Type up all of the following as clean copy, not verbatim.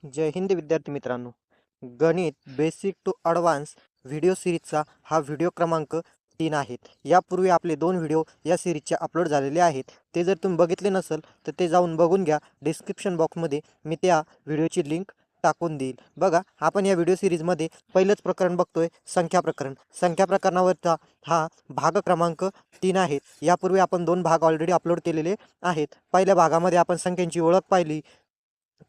जय हिंद विद्यार्थी मित्रांनो. गणित बेसिक टू ॲडव्हान्स व्हिडिओ सिरीजचा हा व्हिडिओ क्रमांक 3 आहेत. यापूर्वी आपले 2 व्हिडिओ या सिरीजचे अपलोड झालेले आहेत. ते जर तुम्ही बघितले नसेल तर ते जाऊन बघून घ्या. डिस्क्रिप्शन बॉक्समध्ये मी त्या व्हिडिओची लिंक टाकून देईल. बघा, आपण या व्हिडिओ सिरीजमध्ये पहिलंच प्रकरण बघतोय, संख्या प्रकरण. संख्या प्रकरणावरचा हा भाग क्रमांक 3 आहे. यापूर्वी आपण 2 भाग ऑलरेडी अपलोड केलेले आहेत. पहिल्या भागामध्ये आपण संख्यांची ओळख पाहिली.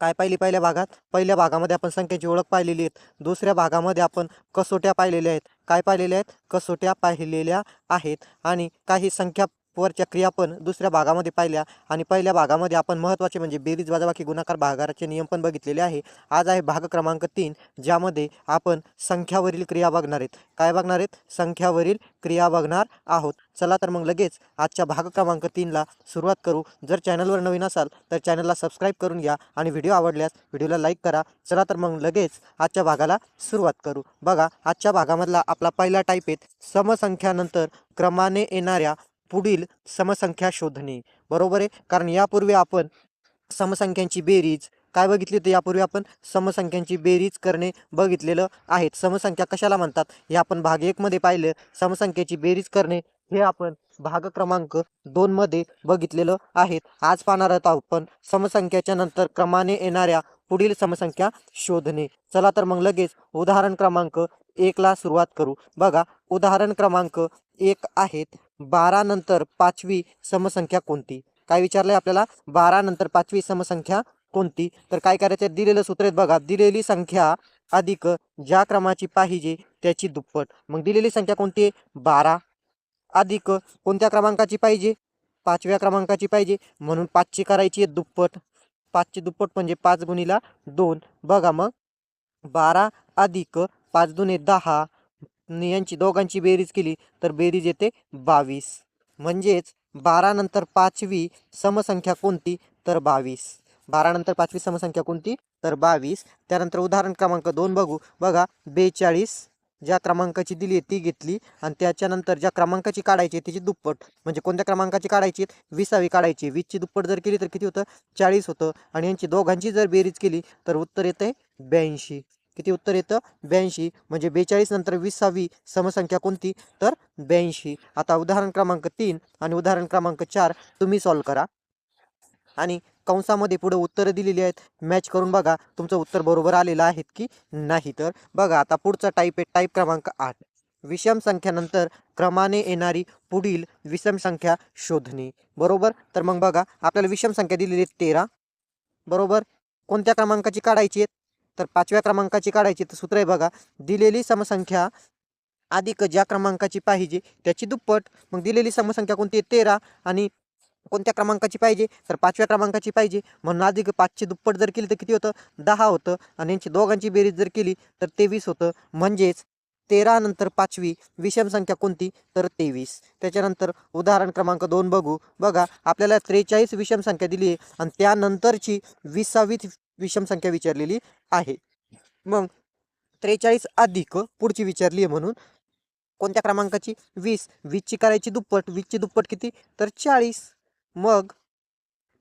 काय पाहिली पहिल्या भागामध्ये आपण संख्येची ओळख पाहिलेली आहेत. दुसऱ्या भागामध्ये आपण कसोट्या पाहिलेल्या आहेत. काय पाहिलेल्या आहेत? कसोट्या पाहिलेल्या आहेत. आणि काही संख्या वरच्या क्रिया पण दुसऱ्या भागामध्ये पाहिल्या. आणि पहिल्या भागामध्ये आपण महत्त्वाचे म्हणजे बेरीज वजाबाकी गुणाकार भागाकाराचे नियम पण बघितलेले आहे. आज आहे भाग क्रमांक 3, ज्यामध्ये आपण संख्यावरील क्रिया बघणार आहेत. काय बघणार आहेत? संख्यावरील क्रिया बघणार आहोत. चला तर मग लगेच आजच्या भाग क्रमांक 3ला सुरुवात करू. जर चॅनलवर नवीन असाल तर चॅनलला सबस्क्राईब करून घ्या आणि व्हिडिओ आवडल्यास व्हिडिओला लाईक करा. चला तर मग लगेच आजच्या भागाला सुरुवात करू. बघा, आजच्या भागामधला आपला पहिला टाईप आहे समसंख्यानंतर क्रमाने येणाऱ्या पुढील समसंख्या शोधणे. बरोबर आहे, कारण यापूर्वी आपण समसंख्यांची बेरीज काय बघितली होती? यापूर्वी आपण समसंख्यांची बेरीज करणे बघितलेलं आहे. समसंख्या कशाला म्हणतात हे आपण भाग 1 मध्ये पाहिलं. समसंख्येची बेरीज करणे हे आपण भाग क्रमांक 2 मध्ये बघितलेलं आहे. आज पाहणार आहोत आपण समसंख्याच्या नंतर क्रमाने येणाऱ्या पुढील समसंख्या शोधणे. चला तर मग लगेच उदाहरण क्रमांक 1 ला सुरुवात करू. बघा, उदाहरण क्रमांक 1 आहेत 12 नंतर 5वी समसंख्या कोणती? काय विचारलंय आपल्याला? 12 नंतर 5वी समसंख्या कोणती? तर काय करायचं? दिलेलं सूत्र आहे बघा, दिलेली संख्या अधिक ज्या क्रमाची पाहिजे त्याची दुप्पट. मग दिलेली संख्या कोणती आहे? 12 अधिक कोणत्या क्रमांकाची पाहिजे? 5व्या क्रमांकाची पाहिजे, म्हणून 5ची करायची आहे दुप्पट. 5ची दुप्पट म्हणजे 5 गुणिला 2. बघा मग 12 अधिक 5 दुणे 10, यांची दोघांची बेरीज केली तर बेरीज येते 22. म्हणजेच 12 नंतर 5वी समसंख्या कोणती? तर 22. 12 नंतर 5वी समसंख्या कोणती? तर 22. त्यानंतर उदाहरण क्रमांक 2 बघू. बघा, 42 ज्या क्रमांकाची दिली आहे ती घेतली आणि त्याच्यानंतर ज्या क्रमांकाची काढायची आहे त्याची दुप्पट. म्हणजे कोणत्या क्रमांकाची काढायची? 20वी काढायची. 20ची दुप्पट जर केली तर किती होतं? 40 होतं. आणि यांची दोघांची जर बेरीज केली तर उत्तर येते 82. किती उत्तर येतं? 82. म्हणजे 42 नंतर 20वी समसंख्या कोणती? तर 82. आता उदाहरण क्रमांक 3 आणि उदाहरण क्रमांक 4 तुम्ही सॉल्व करा आणि कंसामध्ये पुढे उत्तरं दिलेली आहेत. मॅच करून बघा तुमचं उत्तर बरोबर आलेलं आहे की नाही. तर बघा, आता पुढचा टाईप आहे टाईप क्रमांक 8, विषम संख्यानंतर क्रमाने येणारी पुढील विषम संख्या शोधणे. बरोबर, तर मग बघा, आपल्याला विषम संख्या दिलेली आहे 13. बरोबर, कोणत्या क्रमांकाची काढायची आहे? तर 5व्या क्रमांकाची काढायची. तर सूत्र आहे बघा, दिलेली समसंख्या अधिक ज्या क्रमांकाची पाहिजे त्याची दुप्पट. मग दिलेली समसंख्या कोणती आहे? 13. आणि कोणत्या क्रमांकाची पाहिजे? तर 5व्या क्रमांकाची पाहिजे, म्हणून अधिक 5ची दुप्पट जर केली तर किती होतं? 10 होतं. आणि यांची दोघांची बेरीज जर केली तर 23 होतं. म्हणजेच 13 नंतर 5वी विषम संख्या कोणती? तर 23. त्याच्यानंतर उदाहरण क्रमांक 2 बघू. बघा, आपल्याला 43 विषम संख्या दिली आहे आणि त्यानंतरची 20वी विषम संख्या विचारलेली आहे. मग 43 अधिक पुढची विचारली आहे, म्हणून कोणत्या क्रमांकाची? 20. 20ची करायची दुप्पट. 20ची दुप्पट किती? तर 40. मग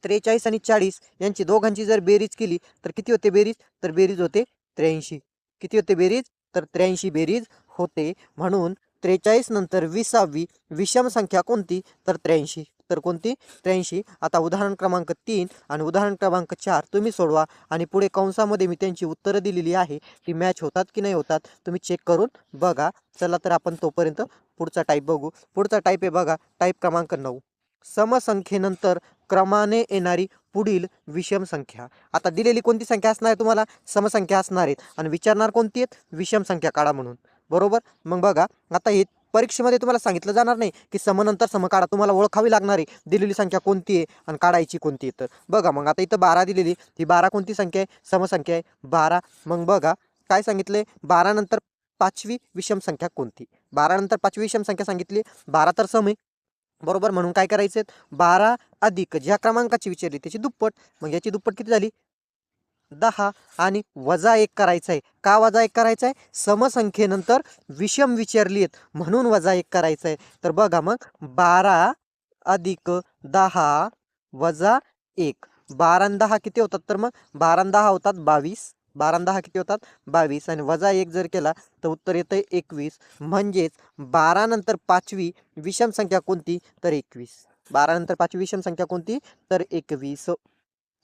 43 आणि 40 यांची दोघांची जर बेरीज केली तर किती होते बेरीज? तर बेरीज होते 83. किती होते बेरीज? तर 83 बेरीज होते. म्हणून 43 नंतर 20वी विषम संख्या कोणती? तर 83. तर कोणती? 83. आता उदाहरण क्रमांक 3 आणि उदाहरण क्रमांक 4 तुम्ही सोडवा आणि पुढे कंसामध्ये मी त्यांची उत्तरं दिलेली आहे, ती मॅच होतात की नाही होतात तुम्ही चेक करून बघा. चला तर आपण तोपर्यंत पुढचा टाईप बघू. पुढचा टाईप आहे बघा, टाईप क्रमांक 9, समसंख्येनंतर क्रमाने येणारी पुढील विषम संख्या. आता दिलेली कोणती संख्या असणार आहे? तुम्हाला समसंख्या असणार आहेत आणि विचारणार कोणती आहेत? विषम संख्या काढा म्हणून. बरोबर, मग बघा, आता हे परीक्षेमध्ये तुम्हाला सांगितलं जाणार नाही की समनंतर सम काढा. तुम्हाला ओळखावी लागणार आहे दिलेली संख्या कोणती आहे आणि काढायची कोणती आहे. तर बघा, मग आता इथं 12 दिलेली, ही 12 कोणती संख्या आहे? समसंख्या आहे 12. मग बघा काय सांगितले? 12 नंतर 5वी विषम संख्या कोणती? 12 नंतर 5वी विषम संख्या सांगितली. 12 तर सम आहे. बरोबर, म्हणून काय करायचं? 12 अधिक ज्या क्रमांकाची विचारली त्याची दुप्पट. मग याची दुप्पट किती झाली? 10. आणि वजा 1 करायचं आहे. का वजा 1 करायचं आहे? समसंख्येनंतर विषम विचारली आहेत म्हणून वजा 1 करायचं आहे. तर बघा मग 12 अधिक 10 वजा 1. 12 आणि 10 किती होतात? तर मग 12 आणि 10 होतात 22. 12 आणि 10 किती होतात 22 आणि वजा 1 जर केला तर उत्तर येतं 21. म्हणजेच 12 नंतर पाचवी विषम संख्या कोणती तर 21. 12 नंतर पाचवी विषम संख्या कोणती तर 21.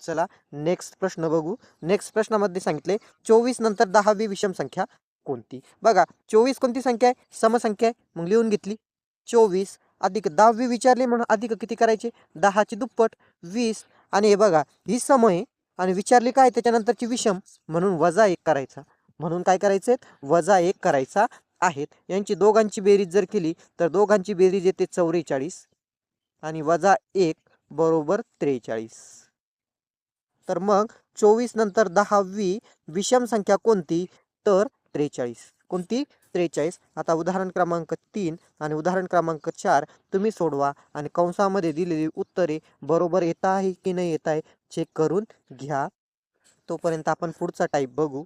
चला नेक्स्ट प्रश्न बघू. नेक्स्ट प्रश्नामध्ये सांगितले 24 नंतर 10वी विषम संख्या कोणती. बघा 24 कोणती संख्या आहे समसंख्या आहे मग लिहून घेतली 24 अधिक 10वी विचारली म्हणून अधिक किती करायचे 10ची दुप्पट 20 आणि हे बघा ही सम आहे आणि विचारली काय त्याच्यानंतरची विषम म्हणून वजा 1 करायचा. म्हणून काय करायचे वजा 1 करायचा आहेत. यांची दोघांची बेरीज जर केली तर दोघांची बेरीज येते 44 आणि वजा 1 बरोबर 43. तर मग 24 नंतर 10वी विषम संख्या कोणती तर 43. कोणती 43. आता उदाहरण क्रमांक 3 आणि उदाहरण क्रमांक 4 तुम्ही सोडवा आणि कंसामध्ये दिलेली उत्तरे बरोबर येत आहे की नाही येत आहे चेक करून घ्या. तोपर्यंत आपण पुढचा टाईप बघू.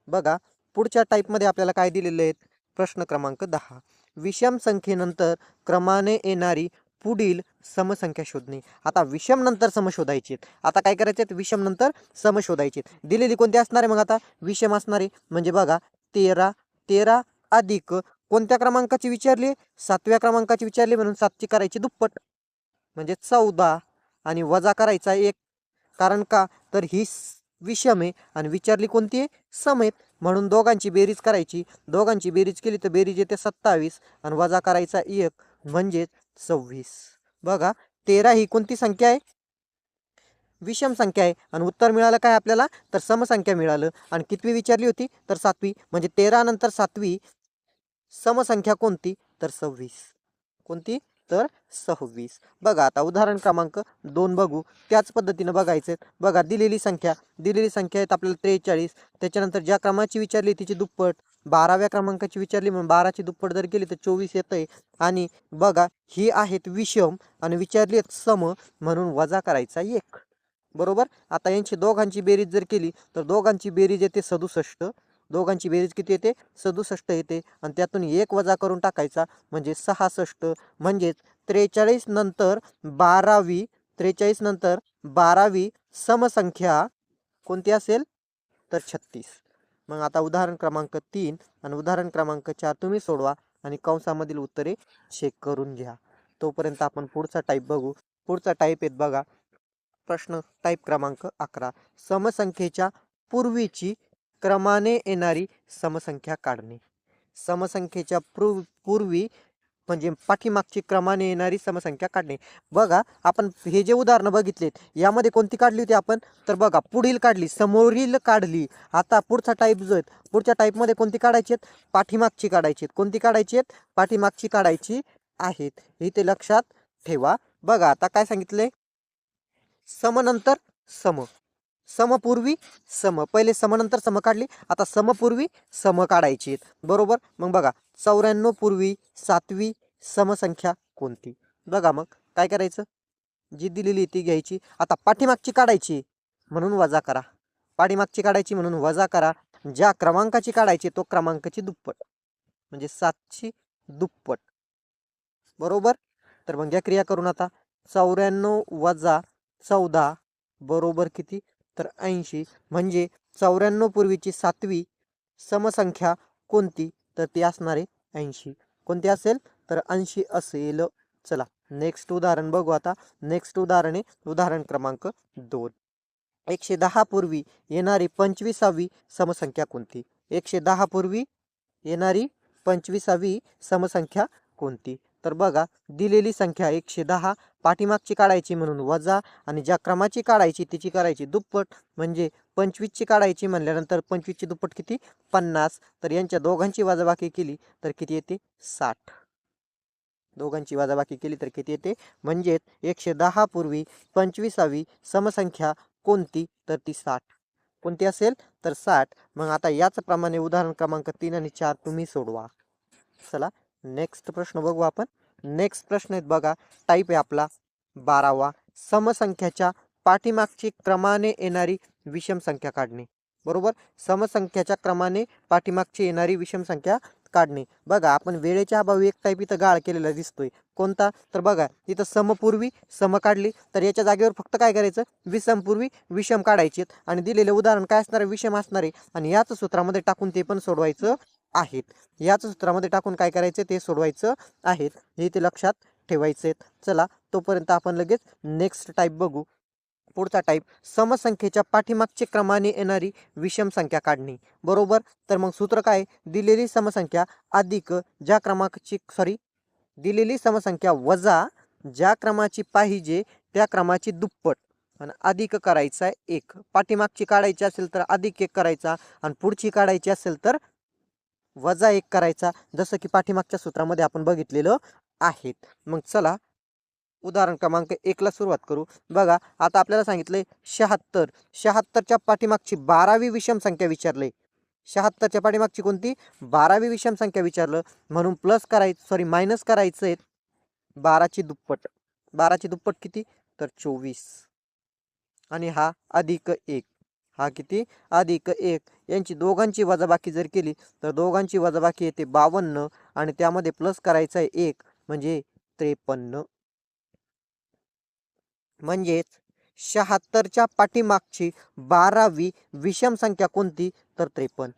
बघा पुढच्या टाईपमध्ये आपल्याला काय दिलेले आहेत. प्रश्न क्रमांक 10 विषम संख्येनंतर क्रमाने येणारी पुढील समसंख्या शोधणे. आता विषम नंतर सम शोधायची. आता काय करायचे विषम नंतर सम शोधायचे. दिलेली कोणती असणार आहे मग आता विषम असणारे म्हणजे बघा 13 अधिक कोणत्या क्रमांकाची विचारली 7व्या क्रमांकाची विचारली म्हणून 7ची करायची दुप्पट म्हणजे 14 आणि वजा करायचा 1. कारण का तर ही विषम आहे आणि विचारली कोणती आहे सम आहेत म्हणून दोघांची बेरीज करायची. दोघांची बेरीज केली तर बेरीज येते 27 आणि वजा करायचा 1 म्हणजे 26. बघा 13 ही कोणती संख्या आहे विषम संख्या आहे आणि उत्तर मिळालं काय आपल्याला तर समसंख्या मिळालं. आणि कितवी विचारली होती तर 7वी म्हणजे 13 नंतर 7वी समसंख्या कोणती तर 26. कोणती तर 26. बघा आता उदाहरण क्रमांक 2 बघू. त्याच पद्धतीनं बघायचं. बघा दिलेली संख्या आहेत आपल्याला 43. त्याच्यानंतर ज्या क्रमाची विचारली तिची दुप्पट 12व्या क्रमांकाची विचारली म्हणून 12ची दुप्पट जर केली तर 24 येतंय. आणि बघा ही आहेत विषम आणि विचारली सम म्हणून वजा करायचा 1. बरोबर. आता यांची दोघांची बेरीज जर केली तर दोघांची बेरीज येते 67. दोघांची बेरीज किती येते 67 येते आणि त्यातून 1 वजा करून टाकायचा म्हणजे 66. म्हणजेच 43 नंतर 12वी समसंख्या कोणती असेल तर 36. मग आता उदाहरण क्रमांक 3 आणि उदाहरण क्रमांक 4 तुम्ही सोडवा आणि कंसामधील उत्तरे चेक करून घ्या. तोपर्यंत आपण पुढचा टाईप बघू. पुढचा टाईप आहेत बघा प्रश्न टाईप क्रमांक 11 समसंख्येच्या पूर्वीची क्रमाने येणारी समसंख्या काढणे. समसंख्येच्या पूर्वी म्हणजे पाठीमागची क्रमाने येणारी समसंख्या काढणे. बघा आपण हे जे उदाहरणं बघितलेत यामध्ये कोणती काढली होती आपण तर बघा पुढील काढली समोरील काढली. आता पुढचा टाईप जो आहे पुढच्या टाईपमध्ये कोणती काढायची आहेत पाठीमागची काढायची आहेत. कोणती काढायची आहेत पाठीमागची काढायची आहेत. हे ते लक्षात ठेवा. बघा आता काय सांगितले समनंतर सम समपूर्वी सम. पहिले समनंतर सम काढली आता समपूर्वी सम काढायची आहेत. बरोबर. मग बघा 94 पूर्वी 7वी समसंख्या कोणती. बघा मग काय करायचं जी दिलेली ती घ्यायची. आता पाठीमागची काढायची म्हणून वजा करा. पाठीमागची काढायची म्हणून वजा करा. ज्या क्रमांकाची काढायची तो क्रमांकाची दुप्पट म्हणजे 7ची दुप्पट. बरोबर. तर मग या क्रिया करून आता 94 वजा 14 बरोबर किती तर 80. म्हणजे 94 पूर्वीची 7वी समसंख्या कोणती तर ती असणार आहे 80. कोणती असेल तर 80 असेल. चला नेक्स्ट उदाहरण बघू. आता नेक्स्ट उदाहरण आहे उदाहरण क्रमांक 2 110 पूर्वी येणारी 25वी समसंख्या कोणती. 110 पूर्वी येणारी 25वी समसंख्या कोणती. तर बघा दिलेली संख्या 110 पाठीमागची काढायची म्हणून वजा आणि ज्या क्रमाची काढायची तिची करायची दुप्पट म्हणजे 25ची काढायची म्हणल्यानंतर 25ची दुप्पट किती 50. तर यांच्या दोघांची वजाबाकी केली तर किती येते 60. दोघांची वजाबाकी केली तर किती येते म्हणजेच 110 पूर्वी 25वी समसंख्या कोणती तर ती 60. कोणती असेल तर 60. मग आता याचप्रमाणे उदाहरण क्रमांक 3 आणि 4 तुम्ही सोडवा. चला नेक्स्ट प्रश्न बघू आपण. नेक्स्ट प्रश्न आहेत बघा टाईप आहे आपला 12वा समसंख्याच्या पाठीमागची क्रमाने येणारी विषम संख्या काढणे. बरोबर. समसंख्याच्या क्रमाने पाठीमागची येणारी विषम संख्या काढणे. बघा आपण वेळेच्या अभावी एक टाईप इथं गाळ केलेला दिसतोय. कोणता? तर बघा इथं समपूर्वी सम काढली, तर याच्या जागेवर फक्त काय करायचं, विषमपूर्वी विषम काढायचे आणि दिलेले उदाहरण काय असणार आहे, विषम असणार आहे आणि याच सूत्रामध्ये टाकून ते पण सोडवायचं आहेत. याच सूत्रामध्ये टाकून काय करायचं, ते सोडवायचं आहेत. हे ते लक्षात ठेवायचे. चला तोपर्यंत आपण लगेच नेक्स्ट टाईप बघू. पुढचा टाईप, समसंख्येच्या पाठीमागची क्रमाने येणारी विषम संख्या काढणे. बरोबर. तर मग सूत्र काय, दिलेली समसंख्या अधिक ज्या क्रमांकाची दिलेली समसंख्या वजा ज्या क्रमाची पाहिजे त्या क्रमाची दुप्पट आणि अधिक करायचा एक. पाठीमागची काढायची असेल तर अधिक एक करायचा आणि पुढची काढायची असेल तर वजा एक करायचा, जसं की पाठीमागच्या सूत्रामध्ये आपण बघितलेलं आहेत. मग चला उदाहरण क्रमांक 1 ला सुरुवात करू. बघा आता आपल्याला सांगितलंय 76. 76च्या पाठीमागची 12वी विषम संख्या विचारले. 76च्या पाठीमागची कोणती? 12वी विषम संख्या विचारलं, म्हणून मायनस करायचं 12ची दुप्पट. 12ची दुप्पट किती? तर 24 आणि हा अधिक 1. हा किती? अधिक 1. यांची दोघांची वजाबाकी जर केली तर दोघांची वजाबाकी येते 52 आणि त्यामध्ये प्लस करायचा आहे 1 म्हणजे 53. म्हणजेच 76च्या पाठीमागची 12वी विषम संख्या कोणती? तर 53.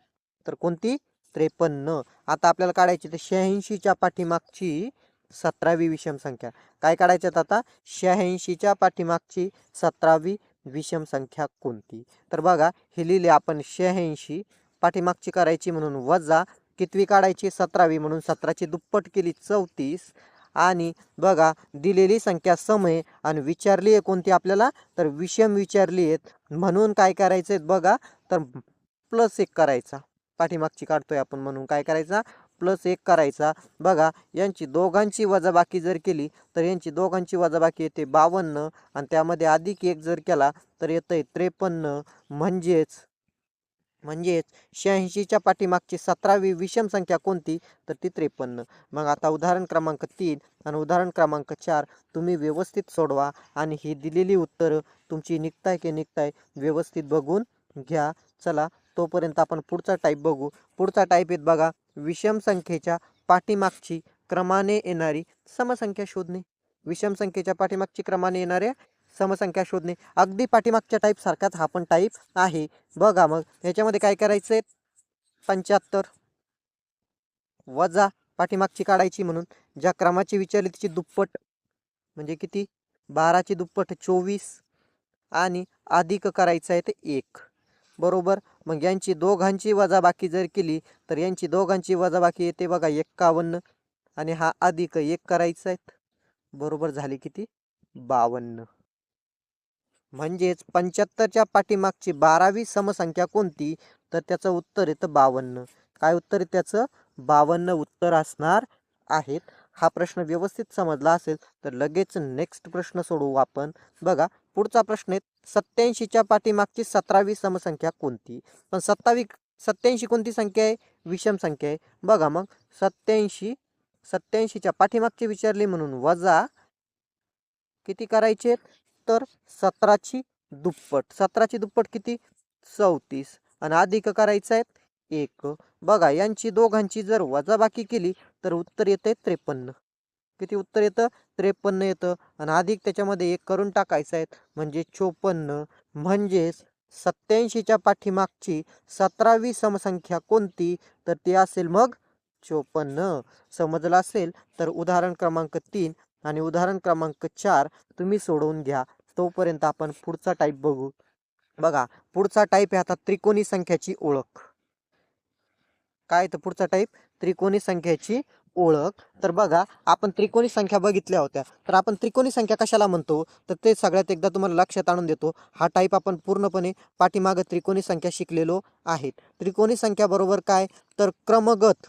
तर कोणती? 53. आता आपल्याला काढायची तर 86च्या पाठीमागची 17वी विषम संख्या. काय काढायच्यात आता? 86च्या पाठीमागची 17वी विषम संख्या कोणती? तर बघा हे लिहिले आपण 86 पाठीमागची करायची म्हणून वजा कितवी काढायची? 17वी म्हणून 17ची दुप्पट केली 34 आणि बघा दिलेली संख्या सम आहे आणि विचारली आहे कोणती आपल्याला? तर विषम विचारली आहेत, म्हणून काय करायचंय बघा, तर +1 करायचा. पाठीमागची काढतोय आपण म्हणून काय करायचा? +1 करायचा. बघा यांची दोघांची वजाबाकी जर केली तर यांची दोघांची वजाबाकी येते 52 आणि त्यामध्ये अधिक 1 जर केला तर येतंय 53. म्हणजेच 86च्या पाठीमागची 17वी विषम संख्या कोणती? तर ती 53. मग आता उदाहरण क्रमांक 3 आणि उदाहरण क्रमांक 4 तुम्ही व्यवस्थित सोडवा आणि ही दिलेली उत्तरं तुमची निघताय की निघताय व्यवस्थित बघून घ्या. चला तोपर्यंत आपण पुढचा टाईप बघू. पुढचा टाईप आहेत बघा, विषम संख्येच्या पाठीमागची क्रमाने येणारी समसंख्या शोधणे. विषम संख्येच्या पाठीमागची क्रमाने येणाऱ्या समसंख्या शोधणे. अगदी पाठीमागच्या टाईप सारखाच हा पण टाईप आहे. बघा मग याच्यामध्ये काय करायचंय, 75 वजा पाठीमागची काढायची म्हणून ज्या क्रमाची विचारली तिची दुप्पट म्हणजे किती? 12ची दुप्पट 24 आणि अधिक करायचं आहे ते 1. बरोबर. मग यांची दोघांची वजाबाकी जर केली तर यांची दोघांची वजाबाकी येते बघा 51 आणि हा अधिक 1 करायचा आहे. बरोबर झाली किती? 52. म्हणजेच 75च्या पाठीमागची 12वी समसंख्या कोणती? तर त्याचं उत्तर येतं 52. काय उत्तर आहे त्याचं? 52 उत्तर असणार आहेत. हा प्रश्न व्यवस्थित समजला असेल तर लगेच नेक्स्ट प्रश्न सोडवू आपण. बघा पुढचा प्रश्न आहे, 87च्या पाठीमागची 17वी समसंख्या कोणती? पण 87 कोणती संख्या आहे? विषम संख्या आहे. बघा मग 87च्या पाठीमागची विचारली म्हणून वजा किती करायचे? तर 17ची दुप्पट. 17ची दुप्पट किती? 34 आणि अधिक करायचं आहे 1. बघा यांची दोघांची जर वजाबाकी केली तर उत्तर येते 53. किती उत्तर येतं? 53 येतं आणि अधिक त्याच्यामध्ये 1 करून टाकायचं आहे म्हणजे 54. म्हणजेच 87च्या पाठीमागची 17वी समसंख्या कोणती? तर ती असेल मग 54. समजलं असेल तर उदाहरण क्रमांक 3 आणि उदाहरण क्रमांक 4 तुम्ही सोडवून घ्या. तोपर्यंत आपण पुढचा टाईप बघू. बघा पुढचा टाईप आहे आता त्रिकोणी संख्याची ओळख. काय तर पुढचा टाईप त्रिकोणी संख्याची ओळख. तर बघा आपण त्रिकोणी संख्या बघितल्या होत्या, तर आपण त्रिकोणी संख्या कशाला म्हणतो तर ते सगळ्यात एकदा तुम्हाला लक्षात आणून देतो. हा टाईप आपण पूर्णपणे पाठीमागं त्रिकोणी संख्या शिकलेलो आहेत. त्रिकोणी संख्या बरोबर काय? तर क्रमगत.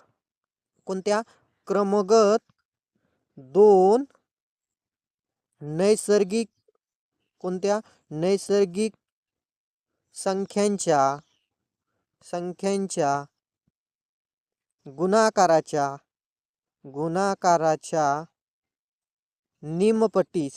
कोणत्या? क्रमगत 2 नैसर्गिक कोणत्या? नैसर्गिक संख्यांच्या गुणाकाराच्या निमपटीस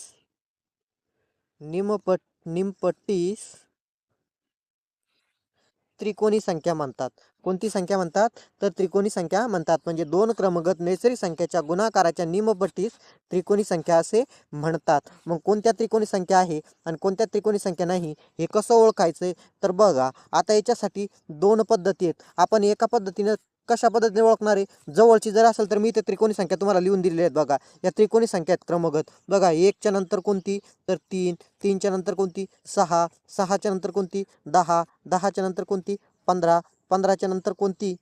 त्रिकोणी संख्या म्हणतात. कोणती संख्या म्हणतात? तर त्रिकोणी संख्या म्हणतात. म्हणजे दोन क्रमगत नैसर्गिक संख्याच्या गुणाकाराच्या निमपटीस त्रिकोणी संख्या असे म्हणतात. मग कोणत्या त्रिकोणी संख्या आहे आणि कोणत्या त्रिकोणी संख्या नाही हे कसं ओळखायचं? तर बघा, आता याच्यासाठी दोन पद्धती आहेत. आपण एका पद्धतीनं कशा पद्धतीने ओळखणार आहे? जवळची जर असेल तर मी इथे त्रिकोणी संख्या तुम्हाला लिहून दिलेली आहेत बघा. या त्रिकोणी संख्या आहेत क्रमगत. बघा, 1च्या नंतर कोणती? तर 3, 3च्या नंतर कोणती? 6, 6च्या नंतर कोणती? 10, 10च्या नंतर कोणती? 15, 15च्या नंतर कोणती?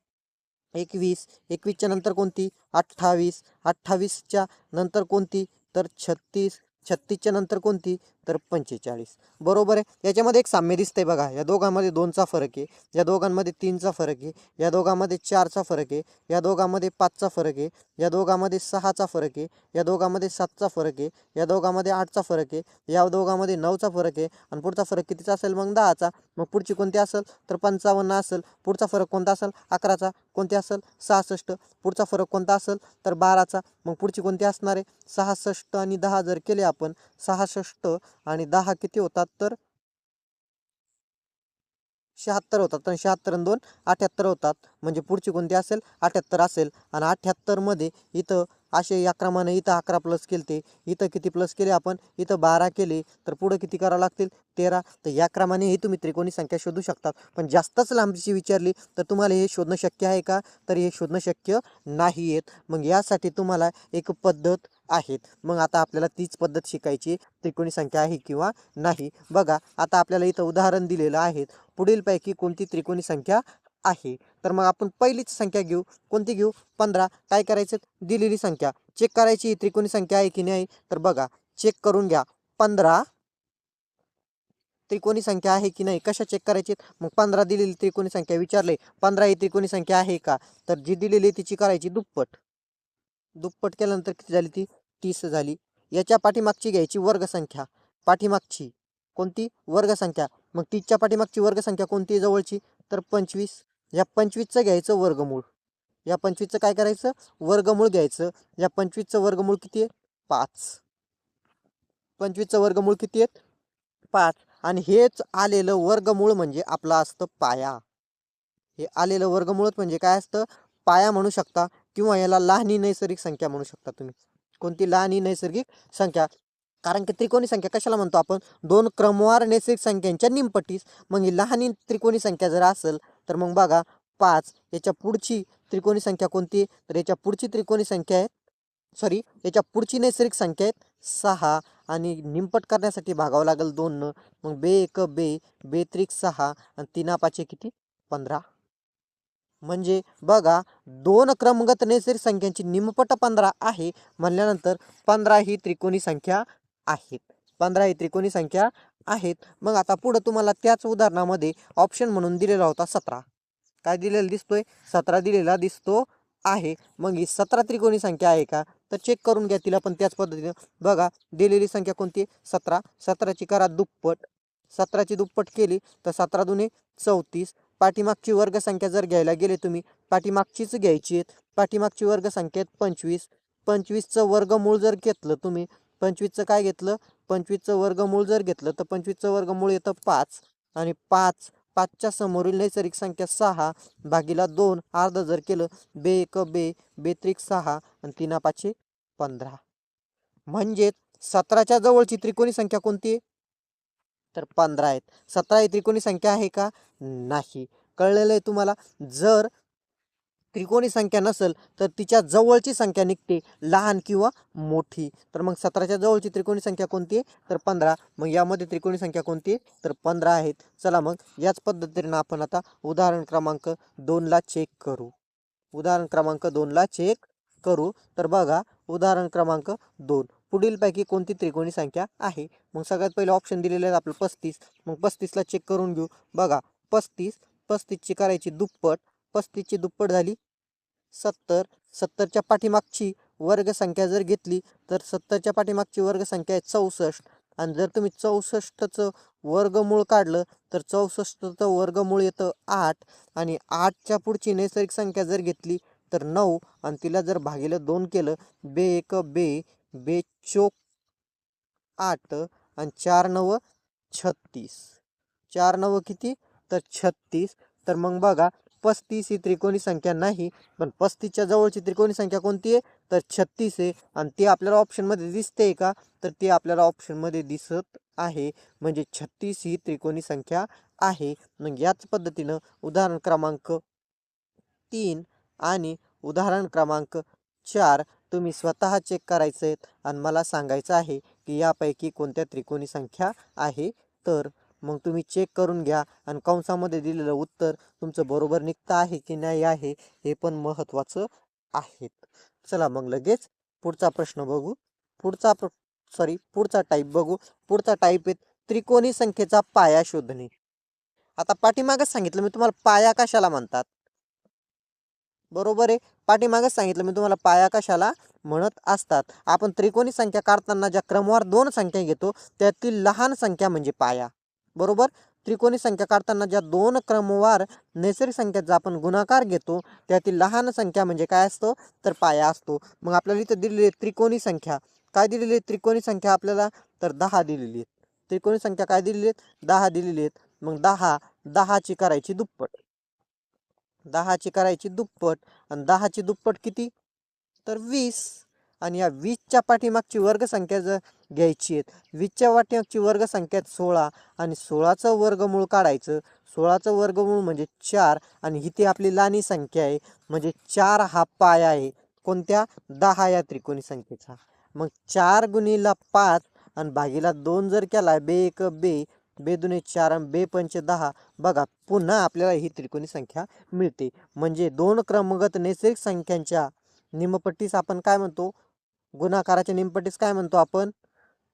21, 21च्या नंतर कोणती? 28, 28च्या नंतर कोणती? तर 36, 36च्या नंतर कोणती? तर 45. बरोबर आहे. याच्यामध्ये एक साम्य दिसतंय बघा. या दोघांमध्ये 2चा फरक आहे, या दोघांमध्ये 3चा फरक आहे, या दोघांमध्ये 4चा फरक आहे, या दोघांमध्ये 5चा फरक आहे, या दोघांमध्ये 6चा फरक आहे, या दोघांमध्ये 7चा फरक आहे, या दोघांमध्ये 8चा फरक आहे, या दोघांमध्ये 9चा फरक आहे आणि पुढचा फरक कितीचा असेल मग 10चा. मग पुढची कोणती असेल? तर 55 असेल. पुढचा फरक कोणता असेल? 11चा. कोणती असेल? 66. पुढचा फरक कोणता असेल? तर 12चा. मग पुढची कोणती असणार आहे? 66 आणि 10 जर केले आपण, 66 आणि 10 किती होतात? तर 76 होतात. तर 76 आणि 2 78 होतात. म्हणजे पुढची कोणती असेल? 78 असेल. आणि 78 मध्ये इथं असे या क्रमाने इथं 11 प्लस केले, इथं किती प्लस केले आपण? इथं 12 केले, तर पुढं किती करावं लागतील? 13. तर या क्रमाने ही तुम्ही त्रिकोणी संख्या शोधू शकतात. पण जास्तच लांबची विचारली तर तुम्हाला हे शोधणं शक्य आहे का? तर हे शोधणं शक्य नाही आहेत. मग यासाठी तुम्हाला एक पद्धत आहेत. मग आता आपल्याला तीच पद्धत शिकायची, त्रिकोणी संख्या आहे किंवा नाही. बघा, आता आपल्याला इथं उदाहरण दिलेलं आहे. पुढीलपैकी कोणती त्रिकोणी संख्या आहे? तर मग आपण पहिलीच संख्या घेऊ. कोणती घेऊ? 15. काय करायचं? दिलेली संख्या चेक करायची, त्रिकोणी संख्या आहे की नाही. तर बघा, चेक करून घ्या. 15 त्रिकोणी संख्या आहे की नाही. कशा चेक करायची? मग 15 दिलेली त्रिकोणी संख्या विचारले, 15 ही त्रिकोणी संख्या आहे का? तर जी दिलेली तिची करायची दुप्पट. दुप्पट केल्यानंतर किती झाली? ती 30 झाली. याच्या पाठीमागची घ्यायची वर्गसंख्या. पाठीमागची कोणती? वर्गसंख्या. मग 30च्या पाठीमागची वर्गसंख्या कोणती जवळची? तर 25. या 25चं घ्यायचं वर्गमूळ. या 25चं काय करायचं? वर्गमूळ घ्यायचं. या 25चं वर्गमूळ किती आहे? 5. 25चं वर्गमूळ किती आहे? 5. आणि हेच आलेलं वर्गमूळ म्हणजे आपलं असतं पाया. हे आलेलं वर्गमूळच म्हणजे काय असतं? पाया म्हणू शकता किंवा याला लहानी नैसर्गिक संख्या म्हणू शकता तुम्ही. कोणती? लहानी नैसर्गिक संख्या. कारण की त्रिकोणी संख्या कशाला म्हणतो आपण? दोन क्रमवार नैसर्गिक संख्यांच्या निमपटीस. मग ही लहानी त्रिकोणी संख्या जर असेल तर मग बघा, 5. याच्या पुढची त्रिकोणी संख्या कोणती? तर याच्या पुढची त्रिकोणी संख्या आहे, सॉरी, याच्या पुढची नैसर्गिक संख्या आहेत 6 आणि निमपट करण्यासाठी भागावं लागेल 2. मग बे 1 बे, बे 3 6 आणि 3 5 किती? 15. म्हणजे बघा, दोन क्रमगत नैसर्गिक संख्यांची निमपट 15 आहे म्हणल्यानंतर 15 ही त्रिकोणी संख्या आहेत. 15 ही त्रिकोणी संख्या आहेत. मग आता पुढं तुम्हाला त्याच उदाहरणामध्ये ऑप्शन म्हणून दिलेला होता 17. काय दिलेला दिसतोय? 17 दिलेला दिसतो आहे. मग ही 17 त्रिकोणी संख्या आहे का? तर चेक करून घ्या तिला पण त्याच पद्धतीनं. बघा, दिलेली संख्या कोणती? 17. 17ची करा दुप्पट. 17ची दुप्पट केली तर 17 दुने 34. पाठीमागची वर्गसंख्या जर घ्यायला गेले तुम्ही, पाठीमागचीच घ्यायची आहेत. पाठीमागची वर्गसंख्या आहेत 25. 25चं वर्गमूळ जर घेतलं तुम्ही, 25चं काय घेतलं? 25चं वर्गमूळ जर घेतलं तर 25चं वर्गमूळ येतं 5. आणि 5, 5च्या समोरील नैसर्गिक संख्या 6 भागीला 2 अर्ध जर केलं, बे 1 बे, बे 3 6 आणि 3 5 15. म्हणजेच 17च्या जवळची त्रिकोणी संख्या कोणती आहे? तर 15 आहेत. 17 ही त्रिकोणी संख्या आहे का? नाही. कळलेलं आहे तुम्हाला? जर त्रिकोणी संख्या नसेल तर तिच्या जवळची संख्या निघते लहान किंवा मोठी. तर मग 17च्या जवळची त्रिकोणी संख्या कोणती आहे? तर 15. मग यामध्ये त्रिकोणी संख्या कोणती आहे? तर 15 आहेत. चला मग याच पद्धतीने आपण आता उदाहरण क्रमांक 2ला चेक करू. उदाहरण क्रमांक 2ला चेक करू. तर बघा, उदाहरण क्रमांक 2. पुढीलपैकी कोणती त्रिकोणी संख्या आहे? मग सगळ्यात पहिले ऑप्शन दिलेले आहेत आपलं 35. मग 35ला चेक करून घेऊ. बघा, 35ची करायची दुप्पट. 35ची दुप्पट झाली 70. 70च्या पाठीमागची वर्गसंख्या जर घेतली तर 70च्या पाठीमागची वर्गसंख्या आहे 64. आणि जर तुम्ही 64चं वर्गमूळ काढलं तर 64चं वर्गमूळ येतं 8. आणि 8च्या पुढची नैसर्गिक संख्या जर घेतली तर 9 आणि तिला जर भागिले 2 केलं, बे 1 बे, बे 4 8 आणि 4 9 36. 4 9 किती? तर 36. तर मग बघा 35 ही त्रिकोणी संख्या नाही, पण 35च्या जवळची त्रिकोणी संख्या कोणती आहे तर 36 आहे आणि ती आपल्याला ऑप्शनमध्ये दिसते का तर ती आपल्याला ऑप्शनमध्ये दिसत आहे, म्हणजे 36 ही त्रिकोणी संख्या आहे. मग याच पद्धतीनं उदाहरण क्रमांक 3 आणि उदाहरण क्रमांक 4 तुम्ही स्वतः चेक करायचे आहेत आणि मला सांगायचं आहे की यापैकी कोणत्या त्रिकोणी संख्या आहे. तर मग तुम्ही चेक करून घ्या आणि कंसामध्ये दिलेलं उत्तर तुमचं बरोबर निघतं आहे की नाही आहे हे पण महत्त्वाचं आहे. चला मग लगेच पुढचा प्रश्न बघू. पुढचा टाईप बघू. पुढचा टाईप आहे त्रिकोणी संख्येचा पाया शोधणे. आता पाठीमागच सांगितलं मी तुम्हाला पाया कशाला म्हणतात, बरोबर आहे. पाठीमागच सांगितलं मी तुम्हाला पाया कशाला म्हणत असतात. आपण त्रिकोणी संख्या काढताना ज्या क्रमवार 2 संख्या घेतो त्यातील लहान संख्या म्हणजे पाया, बरोबर. त्रिकोणी संख्या काढताना ज्या 2 क्रमवार नैसर्गिक संख्याचा आपण गुणाकार घेतो त्यातील लहान संख्या म्हणजे काय असतो तर पाया असतो. मग आपल्याला इथं दिलेली त्रिकोणी संख्या काय दिलेली आहे, त्रिकोणी संख्या आपल्याला तर 10 दिलेली आहे. त्रिकोणी संख्या काय दिलेली आहेत 10 दिलेली आहेत. मग 10ची करायची दुप्पट, 10ची करायची दुप्पट आणि 10ची दुप्पट किती तर 20. आणि या 20च्या पाठीमागची वर्गसंख्या जर घ्यायची आहे, 20च्या पाठीमागची वर्गसंख्या 16 आणि 16चं वर्गमूळ काढायचं. 16चं वर्गमूळ म्हणजे 4 आणि इथे आपली लहानी संख्या आहे म्हणजे 4 हा पाया आहे कोणत्या 10 या त्रिकोणी संख्येचा. मग 4 गुणिले 5 आणि भागीला 2 जर केला बे 1 बे, बे 2 4 आणि बे 5 10, बघा पुन्हा आपल्याला ही त्रिकोणी संख्या मिळते. म्हणजे 2 क्रमगत नैसर्गिक संख्यांच्या निमपट्टीस आपण काय म्हणतो, गुणाकाराच्या निमपट्टीस काय म्हणतो आपण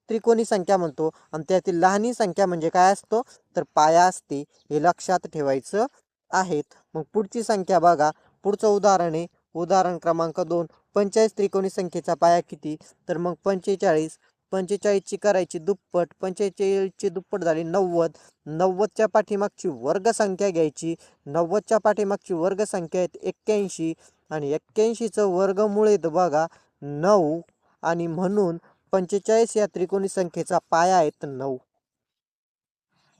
त्रिकोणी संख्या म्हणतो. आणि त्यातील लहानी संख्या म्हणजे काय असतो तर पाया असते, हे लक्षात ठेवायचं आहे. मग पुढची संख्या बघा. पुढचं उदाहरण आहे उदाहरण क्रमांक 2. 45 त्रिकोणी संख्येचा पाया किती तर मग 45. 45ची करायची दुप्पट, 45ची दुप्पट झाली 90. 90च्या पाठीमागची वर्गसंख्या घ्यायची. 90च्या पाठीमागची वर्गसंख्या आहेत 81 आणि 81चं वर्गमूळ येतं बघा 9 आणि म्हणून 45 या त्रिकोणी संख्येचा पाया आहे तर 9.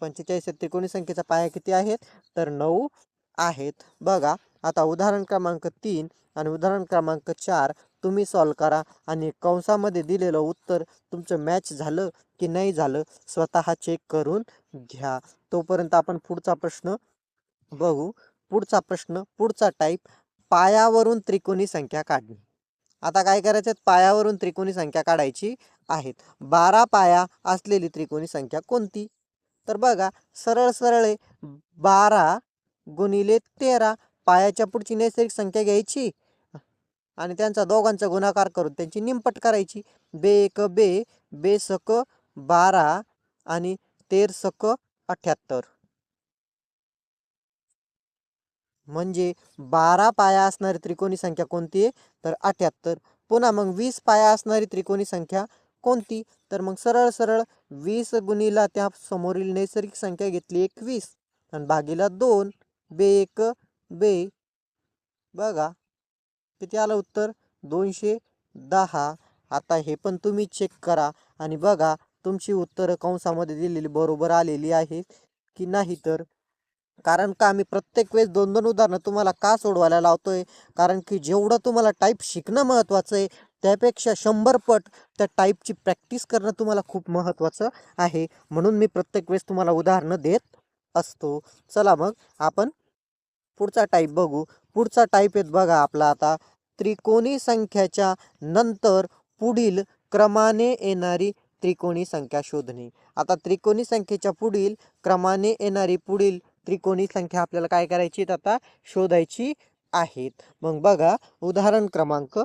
45 या त्रिकोणी संख्येचा पाया किती आहेत तर 9 आहेत. बघा आता उदाहरण क्रमांक 3 आणि उदाहरण क्रमांक 4 तुम्ही सॉल्व करा आणि कंसामध्ये दिलेलं उत्तर तुमचं मॅच झालं की नाही झालं स्वतः चेक करून घ्या. तोपर्यंत आपण पुढचा प्रश्न बघू. पुढचा टाईप पायावरून त्रिकोणी संख्या काढणे. आता काय करायचं पायावरून त्रिकोणी संख्या काढायची आहेत. 12 पाया असलेली त्रिकोणी संख्या कोणती तर बघा सरळ आहे 12 गुणिले 13. पायाच्या पुढची नैसर्गिक संख्या घ्यायची आणि त्यांचा दोघांचा गुणाकार करून त्यांची निमपट करायची. बे 1 बे, बे सक 12 आणि 13 सक 78, म्हणजे 12 पाया असणारी त्रिकोणी संख्या कोणती आहे तर 78. पुन्हा मग 20 पाया असणारी त्रिकोणी संख्या कोणती तर मग सरळ 20 गुणिला त्या समोरील नैसर्गिक संख्या घेतली 21 आणि भागीला 2 बे 1 बे, बघा किती आलं उत्तर 210. आता हे पण तुम्ही चेक करा आणि बघा तुमची उत्तरं कंसामध्ये दिलेली बरोबर आलेली आहेत की नाही. तर कारण का आम्ही प्रत्येक वेळेस 2-2 उदाहरणं तुम्हाला का सोडवायला लावतोय कारण की जेवढं तुम्हाला टाईप शिकणं महत्त्वाचं आहे त्यापेक्षा 100 पट त्या टाईपची प्रॅक्टिस करणं तुम्हाला खूप महत्त्वाचं आहे. म्हणून मी प्रत्येक वेळेस तुम्हाला उदाहरणं देत असतो. चला मग आपण पुढचा टाईप बघू. पुढचा टाईप आहेत बघा आपला आता त्रिकोणी संख्याच्या नंतर पुढील क्रमाने येणारी त्रिकोणी संख्या शोधणे. आता त्रिकोणी संख्येच्या पुढील क्रमाने येणारी पुढील त्रिकोणी संख्या आपल्याला काय करायची आता शोधायची आहेत. मग बघा उदाहरण क्रमांक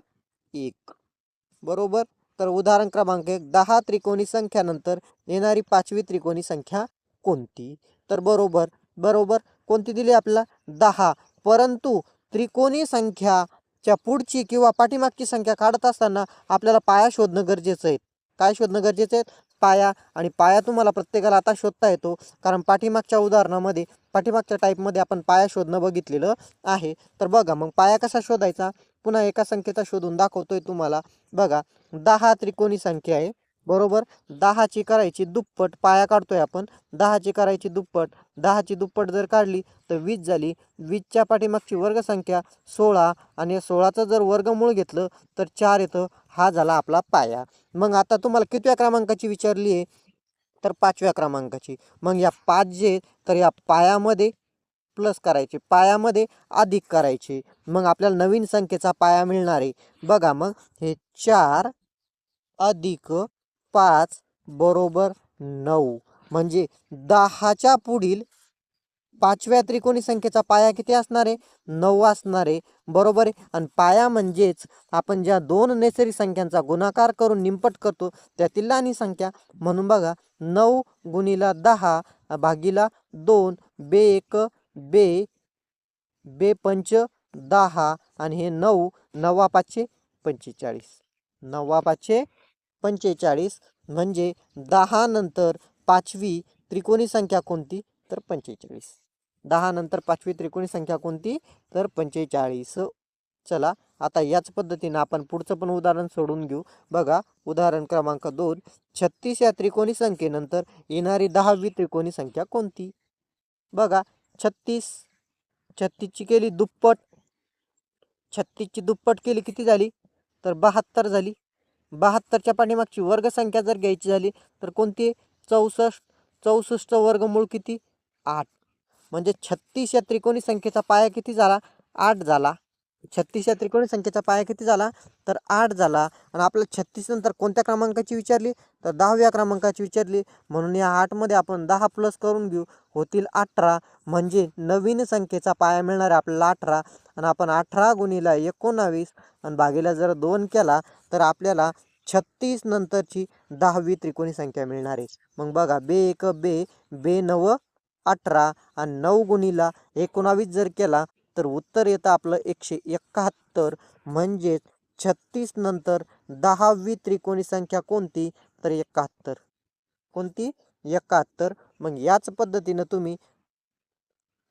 1 बरोबर. तर उदाहरण क्रमांक 1 10 त्रिकोणी संख्यानंतर येणारी 5वी त्रिकोणी संख्या कोणती तर बरोबर कोणती दिली आपल्याला 10. परंतु त्रिकोणी संख्याच्या पुढची किंवा पाठीमागची संख्या काढत असताना आपल्याला पाया शोधणं गरजेचं आहे. काय शोधणं गरजेचं आहे पाया. आणि पाया तुम्हाला प्रत्येकाला आता शोधता येतो कारण पाठीमागच्या उदाहरणामध्ये पाठीमागच्या टाईपमध्ये आपण पाया शोधणं बघितलेलं आहे. तर बघा मग पाया कसा शोधायचा पुन्हा एका संख्येचा शोधून दाखवतोय तुम्हाला. बघा 10 त्रिकोणी संख्या आहे बरोबर. 10ची करायची दुप्पट, पाया काढतोय आपण. 10ची करायची दुप्पट, 10ची दुप्पट जर काढली तर 20 झाली. 20च्या पाठीमागची वर्गसंख्या 16 आणि या 16चं जर वर्गमूळ घेतलं तर 4 येतं. हा झाला आपला पाया. मग आता तुम्हाला कितव्या क्रमांकाची विचारली आहे, तर 5व्या क्रमांकाची. मग या 5 जे तर या पायामध्ये प्लस करायचे, पायामध्ये अधिक करायचे. मग आपल्याला नवीन संख्येचा पाया मिळणार आहे. बघा मग हे 4 अधिक 5 बरोबर 9. म्हणजे 10च्या पुढील 5व्या त्रिकोणी संख्येचा पाया किती असणार आहे, 9 असणार आहे. बरोबर आहे. आणि पाया म्हणजेच आपण ज्या दोन नैसर्गिक संख्यांचा गुणाकार करून निमपट करतो त्यातील लहानी संख्या. म्हणून बघा 9 गुणिला 10 भागीला 2 बे 1 बे बे पंच 10 आणि हे 9 9 5 45. 9 5 45 म्हणजे 10 नंतर 5वी त्रिकोणी संख्या कोणती, तर 45. 10 नंतर 5वी त्रिकोणी संख्या कोणती, तर 45. चला आता याच पद्धतीने आपण पुढचं पण उदाहरण सोडून घेऊ. बघा उदाहरण क्रमांक 2. 36 या त्रिकोणी संख्येनंतर येणारी 10वी त्रिकोणी संख्या कोणती. बघा 36ची केली दुप्पट, 36ची दुप्पट केली किती झाली, तर 72 झाली. 72च्या पाठीमागची वर्गसंख्या जर घ्यायची झाली तर कोणती, 64. 64चं वर्गमूळ किती, 8. म्हणजे 36 या त्रिकोणी संख्येचा पाया किती झाला, 8 झाला. 36 या त्रिकोणी संख्येचा पाया किती झाला, तर 8 झाला. आणि आपल्याला 36 नंतर कोणत्या क्रमांकाची विचारली, तर 10व्या क्रमांकाची विचारली. म्हणून या 8मध्ये आपण 10 प्लस करून घेऊ, होतील 18. म्हणजे नवीन संख्येचा पाया मिळणार आहे आपल्याला 18. आणि आपण 18 गुणिला 19 आणि भागीला जर 2 केला तर आपल्याला 36 नंतरची 10वी त्रिकोणी संख्या मिळणार आहे. मग बघा बे 1 बे बे 9 18 आणि 9 गुणिला 19 जर केला तर उत्तर येतं आपलं 171. म्हणजेच 36 नंतर 10वी त्रिकोणी संख्या कोणती, तर 71. कोणती, 71. मग याच पद्धतीनं तुम्ही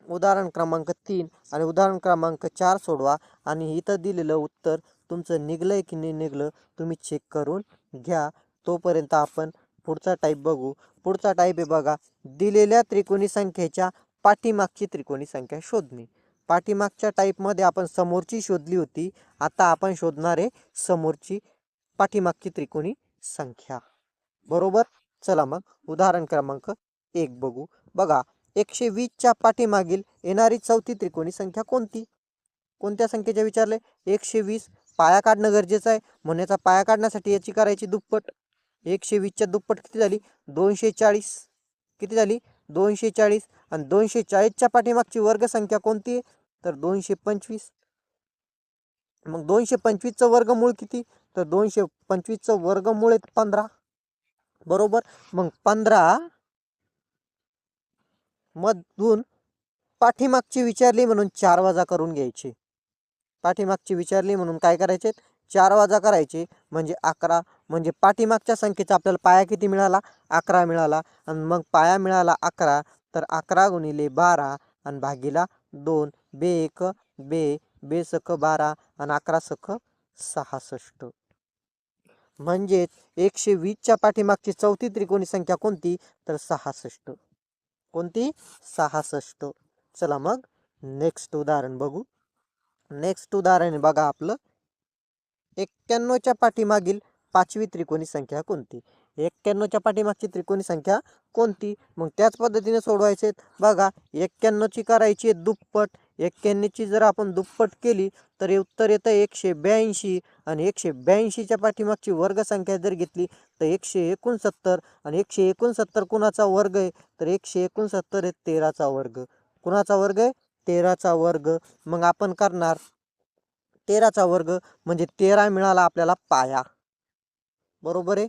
उदाहरण क्रमांक 3 आणि उदाहरण क्रमांक 4 सोडवा आणि इथं दिलेलं उत्तर तुमचं निघलंय की नाही निघलं तुम्ही चेक करून घ्या. तोपर्यंत आपण पुढचा टाईप बघू. पुढचा टाईप आहे बघा, दिलेल्या त्रिकोणी संख्येच्या पाठीमागची त्रिकोणी संख्या शोधणे. पाठीमागच्या टाईपमध्ये आपण समोरची शोधली होती, आता आपण शोधणार आहे समोरची पाठीमागची त्रिकोणी संख्या. बरोबर. चला मग उदाहरण क्रमांक 1 बघू. बघा 120च्या पाठीमागील येणारी चौथी त्रिकोणी संख्या कोणती. कोणत्या संख्येच्या विचारले, 120. पाया काढणं गरजेचं आहे. म्हणून याचा पाया काढण्यासाठी याची करायची दुप्पट. 120च्या दुप्पट किती झाली, 240. किती झाली, 240. आणि 240च्या पाठीमागची वर्गसंख्या कोणती, तर 225. मग 225चं वर्गमूळ किती, तर 225चं वर्गमूळ आहे 15. बरोबर. मग 15 मधून पाठीमागची विचारली म्हणून 4 वजा करून घ्यायची. पाठीमागची विचारली म्हणून काय करायचे, 4 वजा करायचे म्हणजे 11. म्हणजे पाठीमागच्या संख्येचा आपल्याला पाया किती मिळाला, 11 मिळाला. आणि मग पाया मिळाला 11 तर 11 गुणिले 12 आणि भागीला 2 बे 1 बे बे सख 12 आणि 11 सख 66. म्हणजेच 120च्या पाठीमागची चौथी त्रिकोणी संख्या कोणती, तर 66. कोणती, 66. चला मग नेक्स्ट उदाहरण बघू. नेक्स्ट उदाहरण बघा आपलं, 91च्या पाठीमागील 5वी त्रिकोणी संख्या कोणती. 91च्या पाठीमागची त्रिकोणी संख्या कोणती, मग त्याच पद्धतीने सोडवायचे. बघा 91ची करायची दुप्पट. 91ची जर आपण दुप्पट केली तर उत्तर येतं 182. आणि 182च्या पाठीमागची वर्गसंख्या जर घेतली तर 169. आणि 169 कुणाचा वर्ग आहे, तर 169 आहे 13चा वर्ग. कुणाचा वर्ग आहे, 13चा वर्ग. मग आपण करणार 13चा वर्ग म्हणजे 13 मिळाला आपल्याला पाया. बरोबर आहे.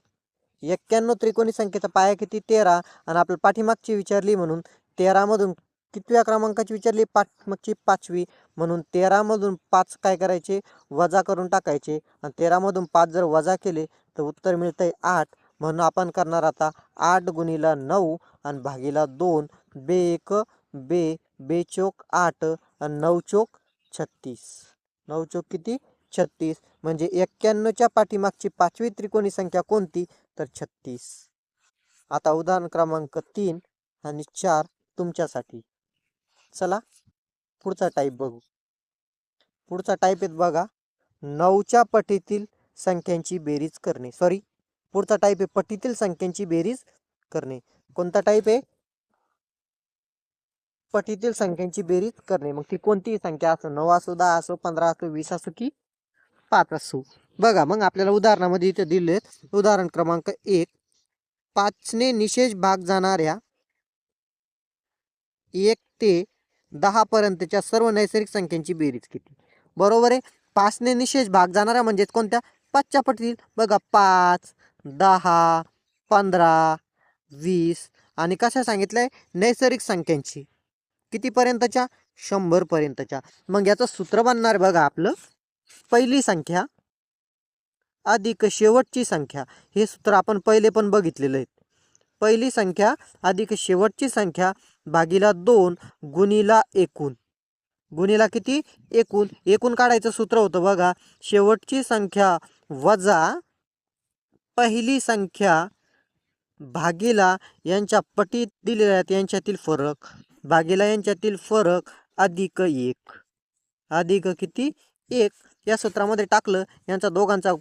91 त्रिकोणी संख्येचा पाया किती, 13. आणि आपल्याला पाठीमागची विचारली म्हणून 13 मधून कितव्या क्रमांकाची विचारली, पाठीमागची 5वी. म्हणून 13 मधून 5 काय करायचे, वजा करून टाकायचे. आणि 13 मधून 5 जर वजा केले तर उत्तर मिळतंय 8. म्हणून आपण करणार आता 8 गुणिला 9 आणि भागीला 2 बे 1 बे बे चोक 8 आणि 9 चोक 36. 9 चोक किती, 36 म्हणजे 91च्या पाठीमागची पाचवी त्रिकोणी संख्या कोणती तर 36. आता उदाहरण क्रमांक 3 आणि 4 तुमच्यासाठी. चला पुढचा टाईप बघू. पुढचा टाईप आहे बघा 9च्या पटीतील संख्यांची बेरीज करणे. पुढचा टाईप आहे पटीतील संख्यांची बेरीज करणे. कोणता टाईप आहे पटीतील संख्यांची बेरीज करणे. मग ती कोणतीही संख्या असो 9 असो 10 असो 15 असो 20 असो की 5 असो. बघा मग आपल्याला उदाहरणामध्ये इथे दिलेत. उदाहरण क्रमांक 1 5ने निशेष भाग जाणाऱ्या 1 ते 10 पर्यंतच्या सर्व नैसर्गिक संख्यांची बेरीज किती. बरोबर आहे. 5ने निशेष भाग जाणाऱ्या म्हणजे कोणत्या 5च्या पटीतील. बघा 5 10 15 20 आणि कशा सांगितलंय नैसर्गिक संख्यांची किती पर्यंतच्या 100 पर्यंतच्या. मग याचं सूत्र बनणार बघा आपलं पहिली संख्या अधिक शेवटची संख्या. हे सूत्र आपण पहिले पण बघितलेलं आहे. पहिली संख्या अधिक शेवटची संख्या भागीला 2 गुणीला एकूण. गुणीला किती एकूण. एकूण काढायचं सूत्र होतं बघा शेवटची संख्या वजा पहिली संख्या भागीला यांच्या पटीत दिलेल्या आहेत यांच्यातील फरक भागीला यांच्यातील फरक अधिक 1. अधिक किती 1. या सूत्रामध्ये टाकलं यांचा दोघांचा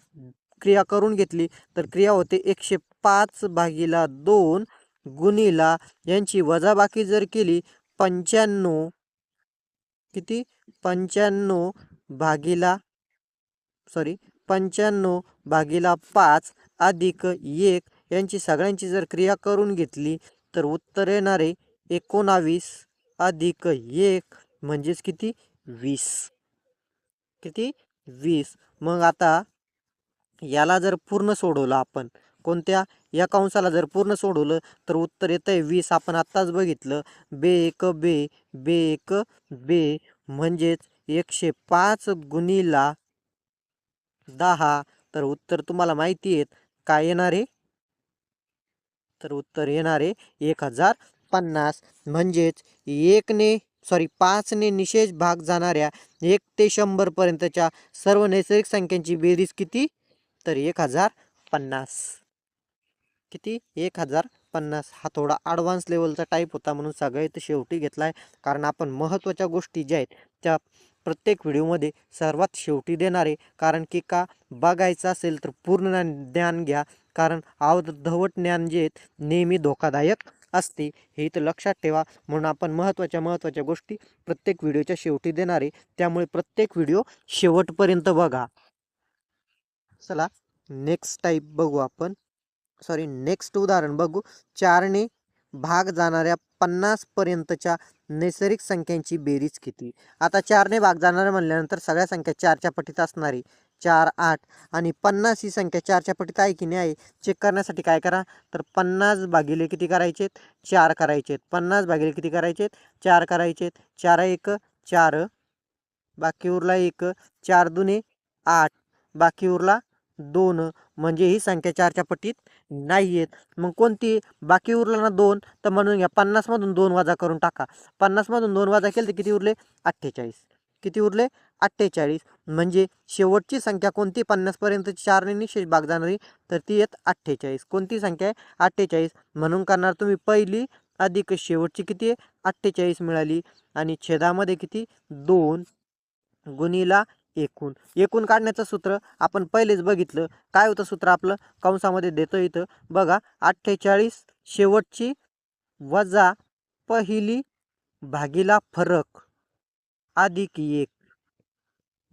क्रिया करून घेतली तर क्रिया होते 105 भागीला 2 गुणीला यांची वजाबाकी जर केली 95 किती 95 भागीला 5 अधिक 1 यांची सगळ्यांची जर क्रिया करून घेतली तर उत्तर येणारे 19 अधिक 1 म्हणजेच किती 20. किती 20. मग आता याला जर पूर्ण सोडवलं आपण कोणत्या या कंसाला जर पूर्ण सोडवलं तर उत्तर येतंय 20. आपण आत्ताच बघितलं बे एक बे म्हणजेच 105 गुणीला 10. तर उत्तर तुम्हाला माहिती आहे काय येणार आहे तर उत्तर येणार आहे 1050. म्हणजेच 5ने निशेष भाग जाणाऱ्या 1 ते 100 पर्यंतच्या सर्व नैसर्गिक संख्यांची बेरीज किती तर 1050. किती 1050. हा थोडा ॲडव्हान्स लेवलचा टाईप होता म्हणून सगळ्यात शेवटी घेतलाय कारण आपण महत्त्वाच्या गोष्टी ज्या आहेत त्या प्रत्येक व्हिडिओमध्ये सर्वात शेवटी देणार आहे. कारण की का बघायचं असेल तर पूर्ण ज्ञान घ्या कारण अर्धवट ज्ञान जे आहेत नेहमी धोकादायक असते हे इथं लक्षात ठेवा. म्हणून आपण महत्त्वाच्या गोष्टी प्रत्येक व्हिडिओच्या शेवटी देणार आहे. त्यामुळे प्रत्येक व्हिडिओ शेवटपर्यंत बघा. चला नेक्स्ट टाईप बघू आपण नेक्स्ट उदाहरण बघू. 4ने भाग जाणाऱ्या 50 पर्यंतच्या नैसर्गिक संख्यांची बेरीज किती. आता 4ने भाग जाणाऱ्या म्हणल्यानंतर सगळ्या संख्या 4च्या पटीत असणारी 4 8 आणि 50 ही संख्या 4च्या पटीत आहे की नाही आहे चेक करण्यासाठी काय करा तर 50 भागिले किती करायचेत 4 करायचेत. 50 भागिले किती करायचेत 4 करायचेत. 4 1 4 बाकी उरला 1 4 दुने 8 बाकी उरला 2 म्हणजे ही संख्या 4च्या पटीत नाही आहेत. मग कोणती बाकी उरला ना 2 तर म्हणून या 50 मधून 2 वजा करून टाका. 50 मधून 2 वजा केले तर किती उरले 48. किती उरले 48. म्हणजे शेवटची संख्या कोणती 50 पर्यंत 4ने निशेष भाग जाणारी तर ती येत 48. कोणती संख्या आहे 48. म्हणून करणार तुम्ही पहिली अधिक शेवटची किती आहे 48 मिळाली आणि छेदामध्ये किती 2 गुणीला एकूण. एकूण काढण्याचं सूत्र आपण पहिलेच बघितलं. काय होतं सूत्र आपलं कंसामध्ये देतो इथं बघा 48 शेवटची वजा पहिली भागीला फरक अधिक 1.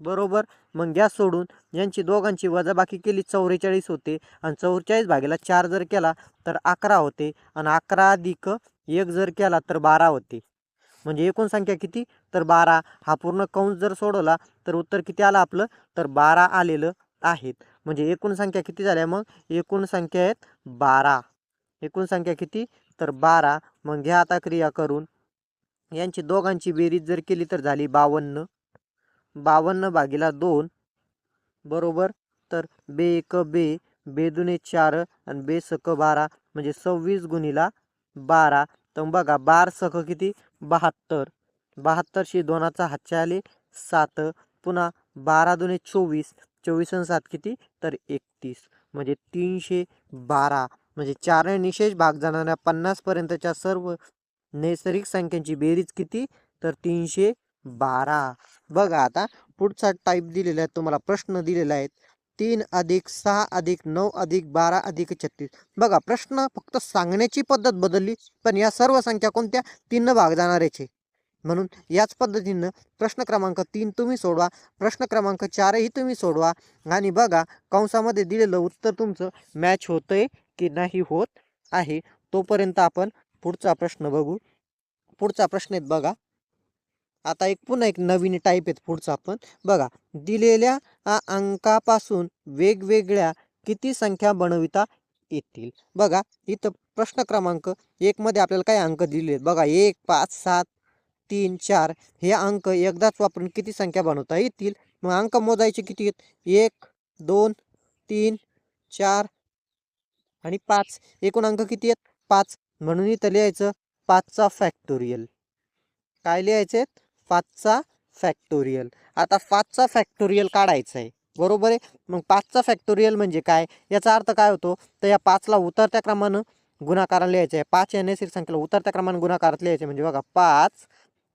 बरोबर. मग गॅस सोडून यांची दोघांची वजाबाकी केली 44 होते आणि 44 भागीला 4 जर केला तर 11 होते आणि 11 अधिक 1 जर केला तर 12 होते. म्हणजे एकूण संख्या किती तर 12. हा पूर्ण कंस जर सोडवला तर उत्तर किती आलं आपलं तर 12 आलेलं आहेत. म्हणजे एकूण संख्या किती झाल्या मग एकूण संख्या आहेत 12. एकूण संख्या किती तर 12. मग घ्या आता क्रिया करून यांची दोघांची बेरीज जर केली तर झाली 52. 52 भागीला 2 बरोबर. तर बे 1 बे दुने 4 आणि बे सक 12 म्हणजे 26 गुणीला 12. तर बघा 12 सक किती 72. 72 शी 2चा हातच्या आले 7. पुन्हा 12 दुने 24, 24 आणि 7 किती तर 31, म्हणजे 312. म्हणजे 4 निशेष भाग जाणाऱ्या 50 पर्यंतच्या सर्व नैसर्गिक संख्यांची बेरीज किती तर 312. बघा आता पुढचा टाईप दिलेला आहे तुम्हाला, प्रश्न दिलेला आहे 3 + 6 + 9 + 12 + 36. बघा प्रश्न फक्त सांगण्याची पद्धत बदलली, पण या सर्व संख्या कोणत्या 3 भाग जाणाऱ्याचे. म्हणून याच पद्धतीनं प्रश्न क्रमांक 3 तुम्ही सोडवा, प्रश्न क्रमांक 4ही तुम्ही सोडवा आणि बघा कंसामध्ये दिलेलं उत्तर तुमचं मॅच होतंय की नाही होत आहे. तोपर्यंत आपण पुढचा प्रश्न बघू. पुढचा प्रश्न आहेत बघा, आता पुन्हा एक नवीन टाईप आहेत पुढचा आपण बघा. दिलेल्या अंकापासून वेगवेगळ्या किती संख्या बनविता येतील. बघा इथं प्रश्न क्रमांक 1 मध्ये आपल्याला काय अंक दिले आहेत बघा, 1, 5, 7, 3, 4 हे अंक एकदाच वापरून किती संख्या बनवता येतील. मग अंक मोजायचे किती आहेत, 1, 2, 3, 4 आणि 5. एकूण अंक किती आहेत 5. म्हणून इथं लिहायचं 5चा फॅक्टोरियल. काय लिहायचे 5चा फॅक्टोरियल. आता 5चा फॅक्टोरियल काढायचा आहे बरोबर आहे. मग 5चा फॅक्टोरियल म्हणजे काय, याचा अर्थ काय होतो तर या 5ला उतरत्या क्रमानं गुणाकाराला लिहायचं आहे. 5 या नैसर्गिक संख्येला उतरत्या क्रमानं गुणाकारात लिहायचे. म्हणजे बघा 5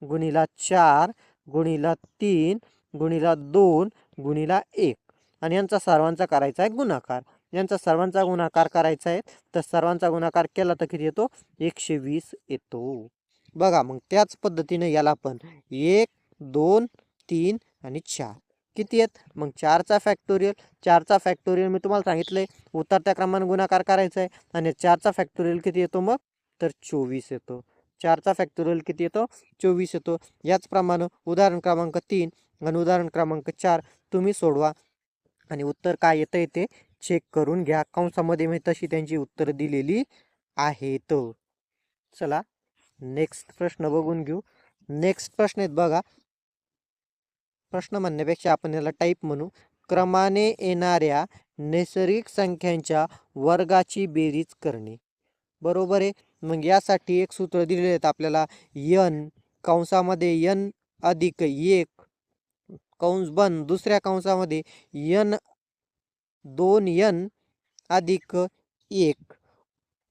× 4 × 3 × 2 × 1 आणि यांचा सर्वांचा करायचा आहे गुणाकार. यांचा सर्वांचा गुणाकार करायचा आहे, तर सर्वांचा गुणाकार केला तर किती येतो 120 येतो. बघा मग त्याच पद्धतीने याला पण 1, 2, 3 आणि 4 किती आहेत. मग 4चा फॅक्टोरियल. 4चा फॅक्टोरियल मी तुम्हाला सांगितलंय उतरत्या क्रमाने गुणाकार करायचा आहे आणि 4चा फॅक्टोरियल किती येतो मग तर 24 येतो. 4चा फॅक्टोरियल किती येतो 24 येतो. याचप्रमाणे उदाहरण क्रमांक 3 आणि उदाहरण क्रमांक 4 तुम्ही सोडवा आणि उत्तर काय येतं ते चेक करून घ्या. कंसामध्ये मी तशी त्यांची उत्तर दिलेली आहेत. चला नेक्स्ट प्रश्न बघून घेऊ. नेक्स्ट प्रश्न आहेत बघा, प्रश्न म्हणण्यापेक्षा आपण याला टाईप म्हणू. क्रमाने येणाऱ्या नैसर्गिक संख्यांच्या वर्गाची बेरीज करणे. बरोबर आहे. मग यासाठी एक सूत्र दिलेले आहेत आपल्याला, n कंसामध्ये n + 1 कंस बंद दुसऱ्या कंसामध्ये n 2n + 1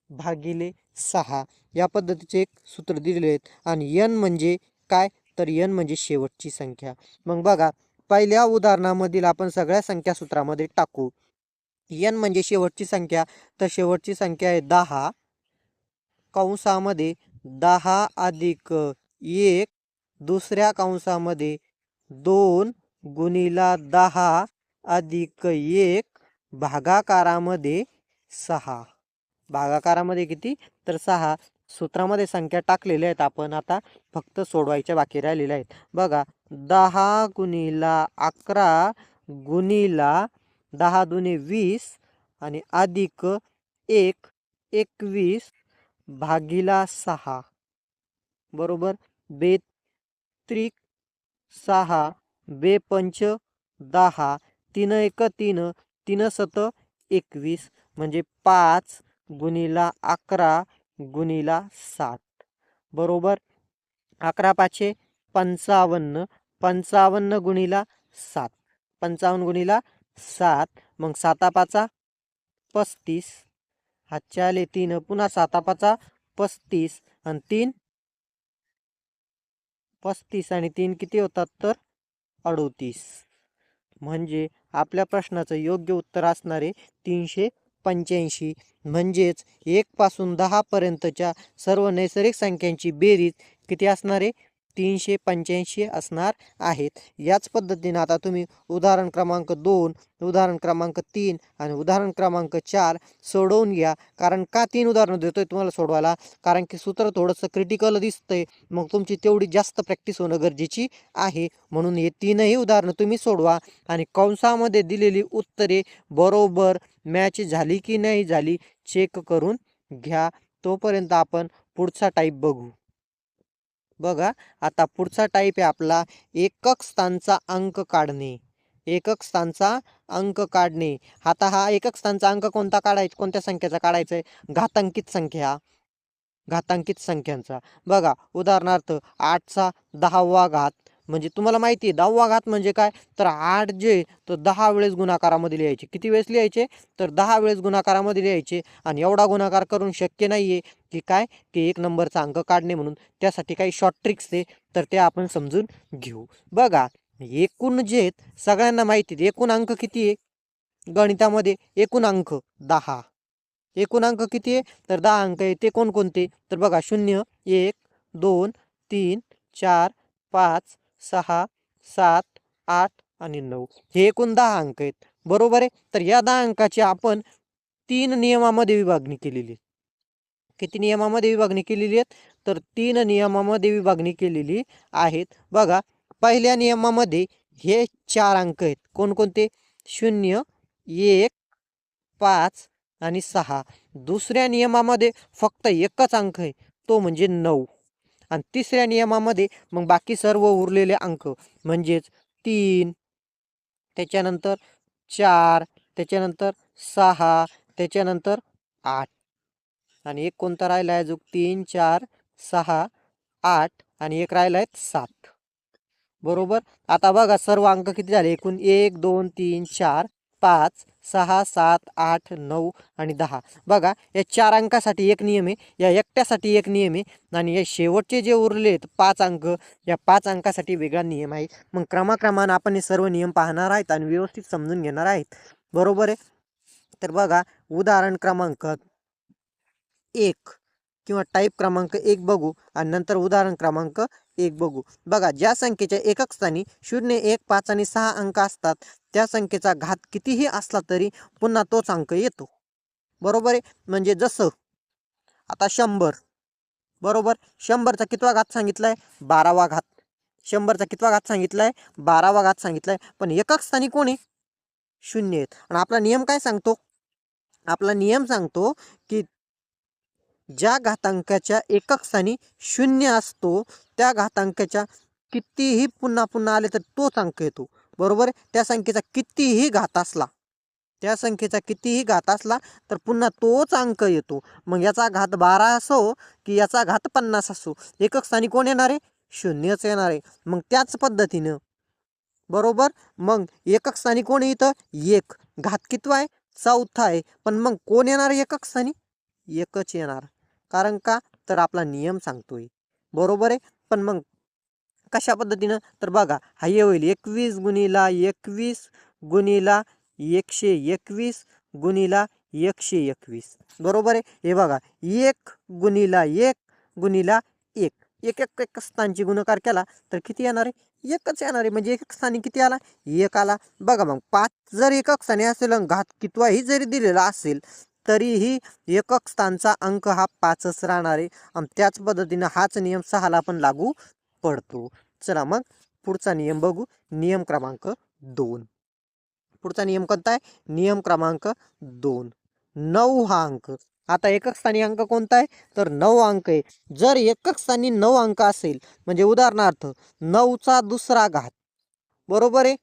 भागिले 6 या पद्धतीचे एक सूत्र दिलेले आहेत. आणि n म्हणजे काय तर n म्हणजे शेवटची संख्या. मग बघा पहिल्या उदाहरणामधील आपण सगळ्या संख्या सूत्रामध्ये टाकू. n म्हणजे शेवटची संख्या, तर शेवटची संख्या आहे 10 कंसामध्ये 10 + 1 दुसऱ्या कंसामध्ये 2 × 10 + 1 भागाकारामध्ये 6. भागाकारामध्ये किती तर 6. सूत्रामध्ये संख्या टाकलेल्या आहेत आपण, आता फक्त सोडवायच्या बाकी राहिलेल्या आहेत. बघा 10 × 11 × 10 दुने 20 आणि अधिक 1 21 भागिला 6 बरोबर 42 6 2पंच 10 3 1 3 3 7 21 म्हणजे 5 × 11 × 7 बरोबर 11 5 55 55 × 7 55 × 7 मग 7 5 35 हातच्या आले 3 पुन्हा 7 5 35 आणि 3 35 आणि 3 किती होतात तर 38. म्हणजे आपल्या प्रश्नाचं योग्य उत्तर असणारे 385. म्हणजेच 1 पासून 10 पर्यंतच्या सर्व नैसर्गिक संख्यांची बेरीज किती असणारे 385 असणार आहेत. याच पद्धतीने आता तुम्ही उदाहरण क्रमांक 2 उदाहरण क्रमांक 3 आणि उदाहरण क्रमांक 4 सोडवून घ्या. कारण का 3 उदाहरणं देतोय तुम्हाला सोडवायला, कारण की सूत्र थोडंसं क्रिटिकल दिसतंय. मग तुमची तेवढी जास्त प्रॅक्टिस होणं गरजेची आहे. म्हणून हे 3ही उदाहरणं तुम्ही सोडवा आणि कंसामध्ये दिलेली उत्तरे बरोबर मॅच झाली की नाही झाली चेक करून घ्या. तोपर्यंत आपण पुढचा टाईप बघू. बघा आता पुढचा टाईप आहे आपला एकक स्थानचा अंक काढणे. एकक स्थानचा अंक काढणे. आता हा एकक स्थानचा अंक कोणता काढायचा, कोणत्या संख्येचा काढायचा आहे, घातांकित संख्या. घातांकित संख्यांचा. बघा उदाहरणार्थ 8चा 10वा घात म्हणजे तुम्हाला माहिती आहे 10वा घात म्हणजे काय, तर 8 जे तर 10 वेळेस गुणाकारामध्ये लिहायचे. किती वेळेस लिहायचे, तर 10 वेळेस गुणाकारामध्ये लिहायचे. आणि एवढा गुणाकार करून शक्य नाही आहे की काय, की 1 नंबरचा अंक काढणे. म्हणून त्यासाठी काही शॉर्ट ट्रिक्स आहे, तर ते आपण समजून घेऊ. बघा, एकूण जे सगळ्यांना माहिती आहे एकूण अंक किती आहे गणितामध्ये, एकूण अंक 10. एकूण अंक किती आहे, तर 10 अंक आहे. ते कोणकोणते, तर बघा 0, 1, 2, 3, 4, 5, 6, 7, 8 आणि 9. हे एकूण 10 अंक आहेत. बरोबर आहे. तर या 10 अंकाची आपण 3 नियमामध्ये विभागणी केलेली आहे. किती नियमामध्ये विभागणी केलेली आहेत, तर 3 नियमामध्ये विभागणी केलेली आहेत. बघा, पहिल्या नियमामध्ये हे 4 अंक आहेत. कोणकोणते, 0, 1, 5 आणि 6. दुसऱ्या नियमामध्ये फक्त एकच अंक आहे, तो म्हणजे 9. आणि तिसऱ्या नियमामध्ये मग बाकी सर्व उरलेले अंक म्हणजेच 3, त्याच्यानंतर 4, त्याच्यानंतर 6, त्याच्यानंतर 8 आणि एक कोणता राहिला आहे, जो 3, 4, 6, 8 आणि एक राहिला आहे 7. बरोबर. आता बघा सर्व अंक किती झाले एकूण, 1, 2, 3, 4, 5, 6, 7, 8, 9 आणि 10. बघा, या 4 अंकासाठी एक नियम आहे, या एकट्यासाठी एक नियम आहे आणि या शेवटचे जे उरले 5 अंक, या 5 अंकासाठी वेगळा नियम आहे. मग क्रमाक्रमानं आपण हे सर्व नियम पाहणार आहेत आणि व्यवस्थित समजून घेणार आहेत. बरोबर आहे. तर बघा, उदाहरण क्रमांक 1 किंवा टाईप क्रमांक 1 बघू आणि नंतर उदाहरण क्रमांक 1 बघू. बघा, ज्या संख्येच्या एकक स्थानी 0, 1, 5 आणि 6 अंक असतात, त्या संख्येचा घात कितीही असला तरी पुन्हा तोच अंक येतो. बरोबर आहे. म्हणजे जसं आता 100, बरोबर, 100चा कितवा घात सांगितलाय, 12वा घात. 100चा कितवा घात सांगितलाय, 12वा घात सांगितलाय. पण एकक स्थानी कोण आहे, 0 आहेत. आणि आपला नियम काय सांगतो, आपला नियम सांगतो की ज्या घातांकाच्या एकक स्थानी 0 असतो, त्या घातांकाच्या कितीही पुन्हा पुन्हा आले तर तोच अंक येतो. बरोबर आहे. त्या संख्येचा कितीही घात असला, त्या संख्येचा कितीही घात असला तर पुन्हा तोच अंक येतो. मग याचा घात 12 असो की याचा घात 50 असो, एकक स्थानी कोण येणार आहे, 0च येणार आहे. मग त्याच पद्धतीनं, बरोबर, मग एकक स्थानी कोण येतं, 1. घात कितवा आहे, 4था आहे. पण मग कोण येणार एकक स्थानी, एकच येणार. कारण का, तर आपला नियम सांगतोय. बरोबर आहे. पण मग कशा पद्धतीनं, तर बघा, हा हे होईल 21 गुणिला 21 गुणिला 121 गुणिला 121. बरोबर आहे. हे बघा, 1 गुणिला 1 गुणिला 1, एक एक एक स्थानची गुणाकार केला तर किती येणार आहे, एकच येणार आहे. म्हणजे एकक स्थानी किती आला, 1 आला. बघा, मग 5 जर एकक स्थानी असेल आणि घात कितवाही जरी दिलेला असेल तरीही एकक स्थानचा अंक हा 5च राहणार आहे. आणि त्याच पद्धतीनं हाच नियम 6ला पण लागू पडतो. चला मग पुढचा नियम बघू, नियम क्रमांक 2. पुढचा नियम कोणता आहे, नियम क्रमांक 2. 9 हा अंक. आता एकक स्थानी अंक कोणता आहे, तर 9 अंक आहे. जर एकक स्थानी 9 अंक असेल, म्हणजे उदाहरणार्थ 9चा दुसरा घात, बरोबर आहे,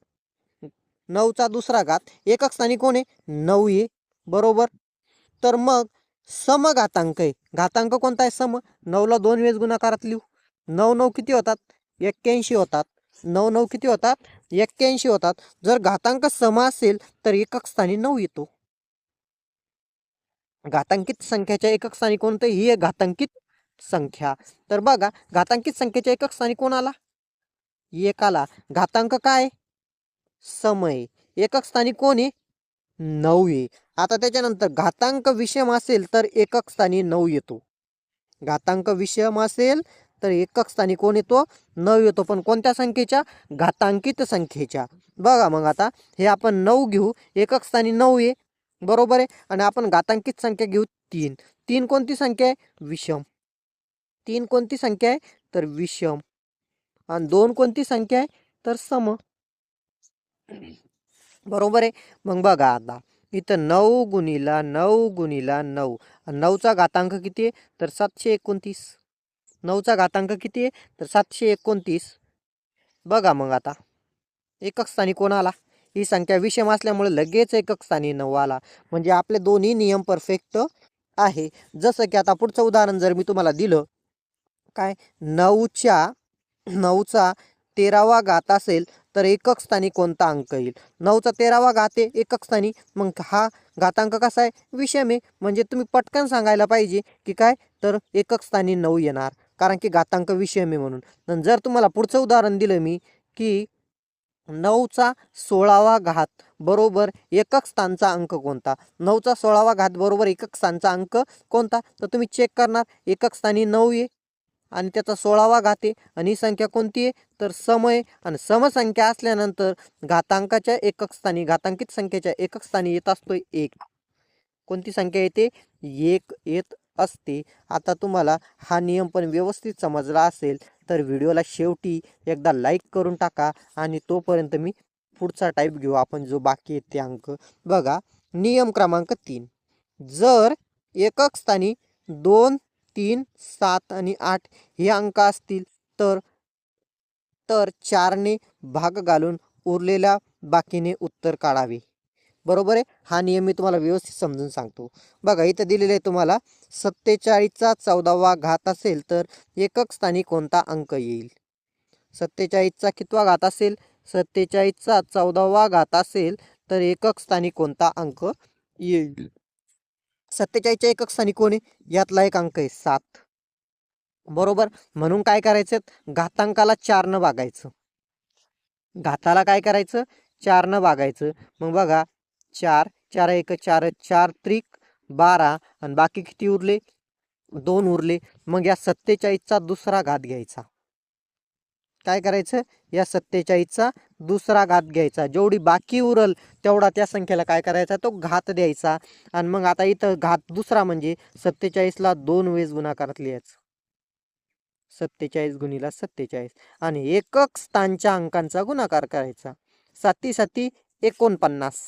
9चा दुसरा घात एकक स्थानी कोण आहे, 9 आहे. बरोबर. तर मग समघातांक आहे. घातांक कोणता आहे, सम. 9ला 2 वेळेस गुणाकारात लिहू. 9 9 किती होतात, 81 होतात. 9 9 किती होतात, 81 होतात. जर घातांक सम असेल तर एकक स्थानी 9 येतो. घातांकित संख्याच्या एकक स्थानी कोणतं, ही एक घातांकित संख्या. तर बघा, घातांकित संख्येच्या एकक स्थानी कोण आला, 1 आला. घातांक काय, समय. एकक स्थानी कोण आहे, 9 आहे. आता त्याच्यानंतर घातांक विषम असेल तर एकक स्थानी 9 येतो. घातांक विषम असेल तर एकक स्थानी कोण येतो, 9 येतो. पण कोणत्या संख्येच्या, घातांकित संख्येच्या. बघा, मग आता हे आपण 9 घेऊ, एकक स्थानी 9 आहे. बरोबर आहे. आणि आपण घातांकित संख्या घेऊ 3. 3 कोणती संख्या आहे, विषम. 3 कोणती संख्या आहे, तर विषम. आणि 2 कोणती संख्या आहे, तर सम. बरोबर आहे. मग बघा, आता इथं 9 गुणिला 9 गुणिला 9. 9चा घातांक किती आहे, तर 729. 9चा घातांक किती आहे, तर 729. बघा, मग आता एकक स्थानी कोण आला, ही संख्या विषम असल्यामुळे लगेच एकक स्थानी 9 आला. म्हणजे आपले दोन्ही नियम परफेक्ट आहे. जसं की आता पुढचं उदाहरण जर मी तुम्हाला दिलं, काय, 9चा 13वा घात असेल तर एकक स्थानी कोणता अंक येईल? 9चा 13वा घात आहे एकक स्थानी, मग हा घातांक कसा आहे? विषम आहे. म्हणजे तुम्ही पटकन सांगायला पाहिजे की काय, तर एकक स्थानी 9 येणार, कारण की घातांक विषम आहे म्हणून. आणि जर तुम्हाला पुढचं उदाहरण दिलं मी की 9चा 16वा घात बरोबर एकक स्थानचा अंक कोणता? 9चा 16वा घात बरोबर एकक स्थानचा अंक कोणता? तर तुम्ही चेक करणार, एकक स्थानी 9 आहे आणि त्याचा 16वा घात आहे आणि ही संख्या कोणती आहे? तर सम आहे. आणि समसंख्या असल्यानंतर घातांकाच्या एकक स्थानी, घातांकित संख्येच्या एकक स्थानी येत असतोय 1. कोणती संख्या येते? 1 येत असते. आता तुम्हाला हा नियम पण व्यवस्थित समजला असेल तर व्हिडिओला शेवटी एकदा लाईक करून टाका आणि तोपर्यंत मी पुढचा टाईप घेऊ आपण जो बाकी आहेत ते अंक. बघा, नियम क्रमांक 3. जर एकक स्थानी 2, 3, 7 आणि 8 हे अंक असतील तर 4ने भाग घालून उरलेल्या बाकीने उत्तर काढावे. बरोबर आहे. हा नियम मी तुम्हाला व्यवस्थित समजून सांगतो. बघा, इथं दिलेलं आहे तुम्हाला 47चा 14वा घात असेल तर एकक स्थानी कोणता अंक येईल? 47चा कितवा घात असेल? 47चा 14वा घात असेल तर एकक स्थानी कोणता अंक येईल? 47च्या एकक स्थानी कोण आहे? यातला एक अंक आहे 7. बरोबर. म्हणून काय करायचं? घातांकाला 4 भागायचं. घाताला काय करायचं? 4 भागायचं. मग बघा, 4 4 1 4, 4 त्रिक 12 आणि बाकी किती उरले? 2 उरले. मग या 47चा दुसरा घात घ्यायचा. काय करायचं? या 47चा दुसरा घात घ्यायचा. जेवढी बाकी उरल तेवढा त्या संख्येला काय करायचा? तो घात द्यायचा. आणि मग आता इथं घात दुसरा म्हणजे 47ला 2 वेळेस गुणाकारात लिहायचं. 47 गुणिला 47 आणि एकक स्थानच्या अंकांचा गुणाकार करायचा. 7 7 49.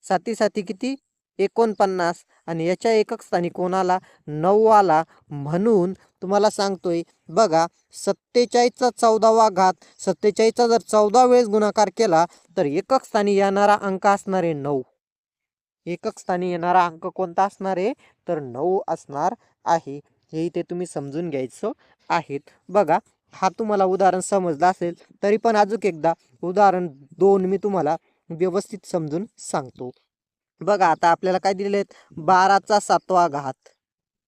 7 7 किती? 49. आणि याच्या एकक स्थानी कोणाला? 9 आला. म्हणून तुम्हाला सांगतोय बघा, 47चा 14वा घात, 47चा जर 14 वेळेस गुणाकार केला तर एकक स्थानी येणारा अंक असणार आहे 9. एकक स्थानी येणारा अंक कोणता असणार आहे? तर 9 असणार आहे. हे इथे तुम्ही समजून घ्यायचं आहेत. बघा, हा तुम्हाला उदाहरण समजलं असेल तरी पण अजून एकदा उदाहरण 2 मी तुम्हाला व्यवस्थित समजून सांगतो. बघा, आता आपल्याला काय दिलेले आहेत? 12चा 7वा घात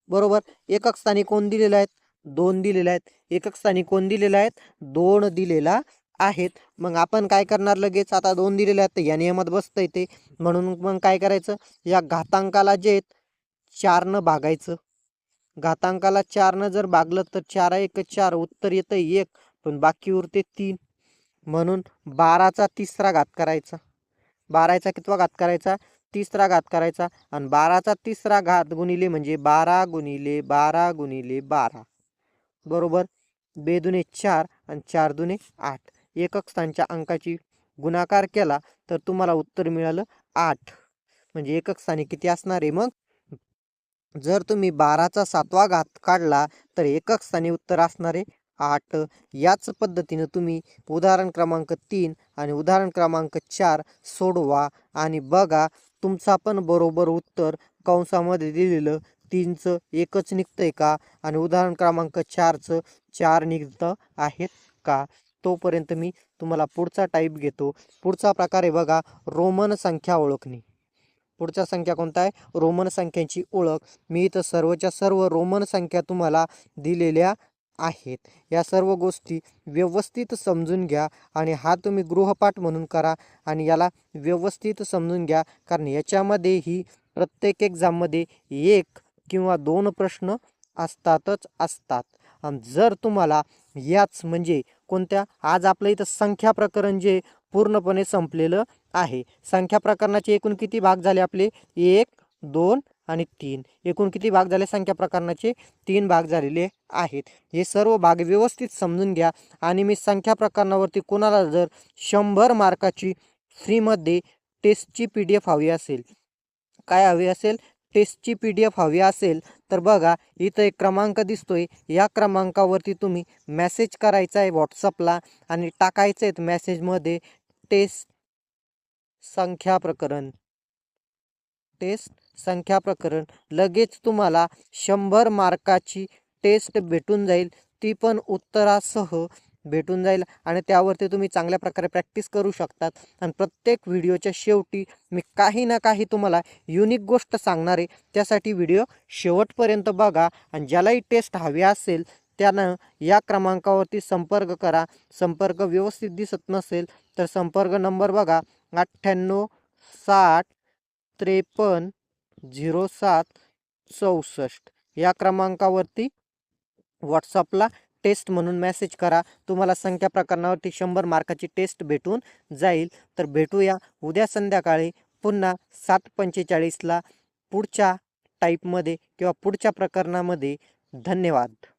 बरोबर एकक स्थानी कोण दिलेले आहेत? 2 दिलेले आहेत. एकक स्थानी कोण दिलेले आहेत? 2 दिलेला आहेत. मग आपण काय करणार? लगेच आता 2 दिलेले आहेत तर या नियमात बसता येते. म्हणून मग काय करायचं? या घातांकाला जे 4 भागायचं. घातांकाला 4 जर भागलं तर 4 1 4 उत्तर येतं 1, पण बाकी उरते 3. म्हणून 12चा तिसरा घात करायचा. 12चा कितवा घात करायचा? तिसरा घात करायचा. आणि 12चा तिसरा घात गुणिले म्हणजे 12 गुणिले 12 गुणिले 12 बरोबर 2 दुने 4 आणि 4 दुने 8. एकक स्थानच्या अंकाची गुणाकार केला तर तुम्हाला उत्तर मिळालं 8. म्हणजे एकक स्थानी किती असणार आहे? मग जर तुम्ही 12चा 7वा घात काढला तर एकक स्थानी उत्तर असणार आहे 8. याच पद्धतीने तुम्ही उदाहरण क्रमांक 3 आणि उदाहरण क्रमांक 4 सोडवा आणि बघा तुमचा पण बरोबर उत्तर कंसामध्ये दिलेलं 3चं एकच निघतंय का आणि उदाहरण क्रमांक 4चं 4 निघतं आहेत का. तोपर्यंत मी तुम्हाला पुढचा टाईप घेतो. पुढचा प्रकार आहे बघा, रोमन संख्या ओळखणे. पुढचा संख्या कोणता आहे? रोमन संख्यांची ओळख. मी इथं सर्वच्या सर्व रोमन संख्या तुम्हाला दिलेल्या आहेत. या सर्व गोष्टी व्यवस्थित समजून घ्या आणि हा तुम्ही गृहपाठ म्हणून करा आणि याला व्यवस्थित समजून घ्या, कारण याच्यामध्येही प्रत्येक एक्झाममध्ये 1 किंवा 2 प्रश्न असतातच असतात. आणि जर तुम्हाला याच म्हणजे कोणत्या, आज आपलं इथं संख्या प्रकरण जे पूर्णपणे संपलेलं आहे. संख्या प्रकरणाचे एकूण किती भाग झाले आपले? 1 2 आणि 3. एकूण किती भाग झाले संख्या प्रकरणाचे? 3 भाग झालेले आहेत. हे सर्व भाग व्यवस्थित समजून घ्या. आणि मी संख्या प्रकरणावरती कोणाला जर 100 मार्काची फ्रीमध्ये टेस्टची PDF हवी असेल, काय हवी असेल? टेस्टची PDF हवी असेल तर बघा इथं एक क्रमांक दिसतोय. या क्रमांकावरती तुम्ही मेसेज करायचा आहे व्हॉट्सअपला आणि टाकायचं आहे मेसेजमध्ये टेस्ट संख्या प्रकरण, टेस्ट संख्या प्रकरण. लगेच तुम्हाला 100 मार्काची टेस्ट भेटून जाईल, ती पण उत्तरासह. भेटून जाईल आणि त्यावरती तुम्ही चांगल्या प्रकारे प्रॅक्टिस करू शकतात. आणि प्रत्येक व्हिडिओच्या शेवटी मी काही ना काही तुम्हाला युनिक गोष्ट सांगणार आहे. त्यासाठी व्हिडिओ शेवटपर्यंत बघा आणि ज्यालाही टेस्ट हवी असेल त्यानं या क्रमांकावरती संपर्क करा. संपर्क व्यवस्थित दिसत नसेल तर संपर्क नंबर बघा 98 60 53 07 64 या क्रमांकावरती व्हॉट्सअपला टेस्ट म्हणून मेसेज करा. तुम्हाला संख्या प्रकरणावरती 100 मार्काची टेस्ट भेटून जाईल. तर भेटूया उद्या संध्याकाळी पुन्हा 7:45ला पुढच्या टाईपमध्ये किंवा पुढच्या प्रकरणामध्ये. धन्यवाद.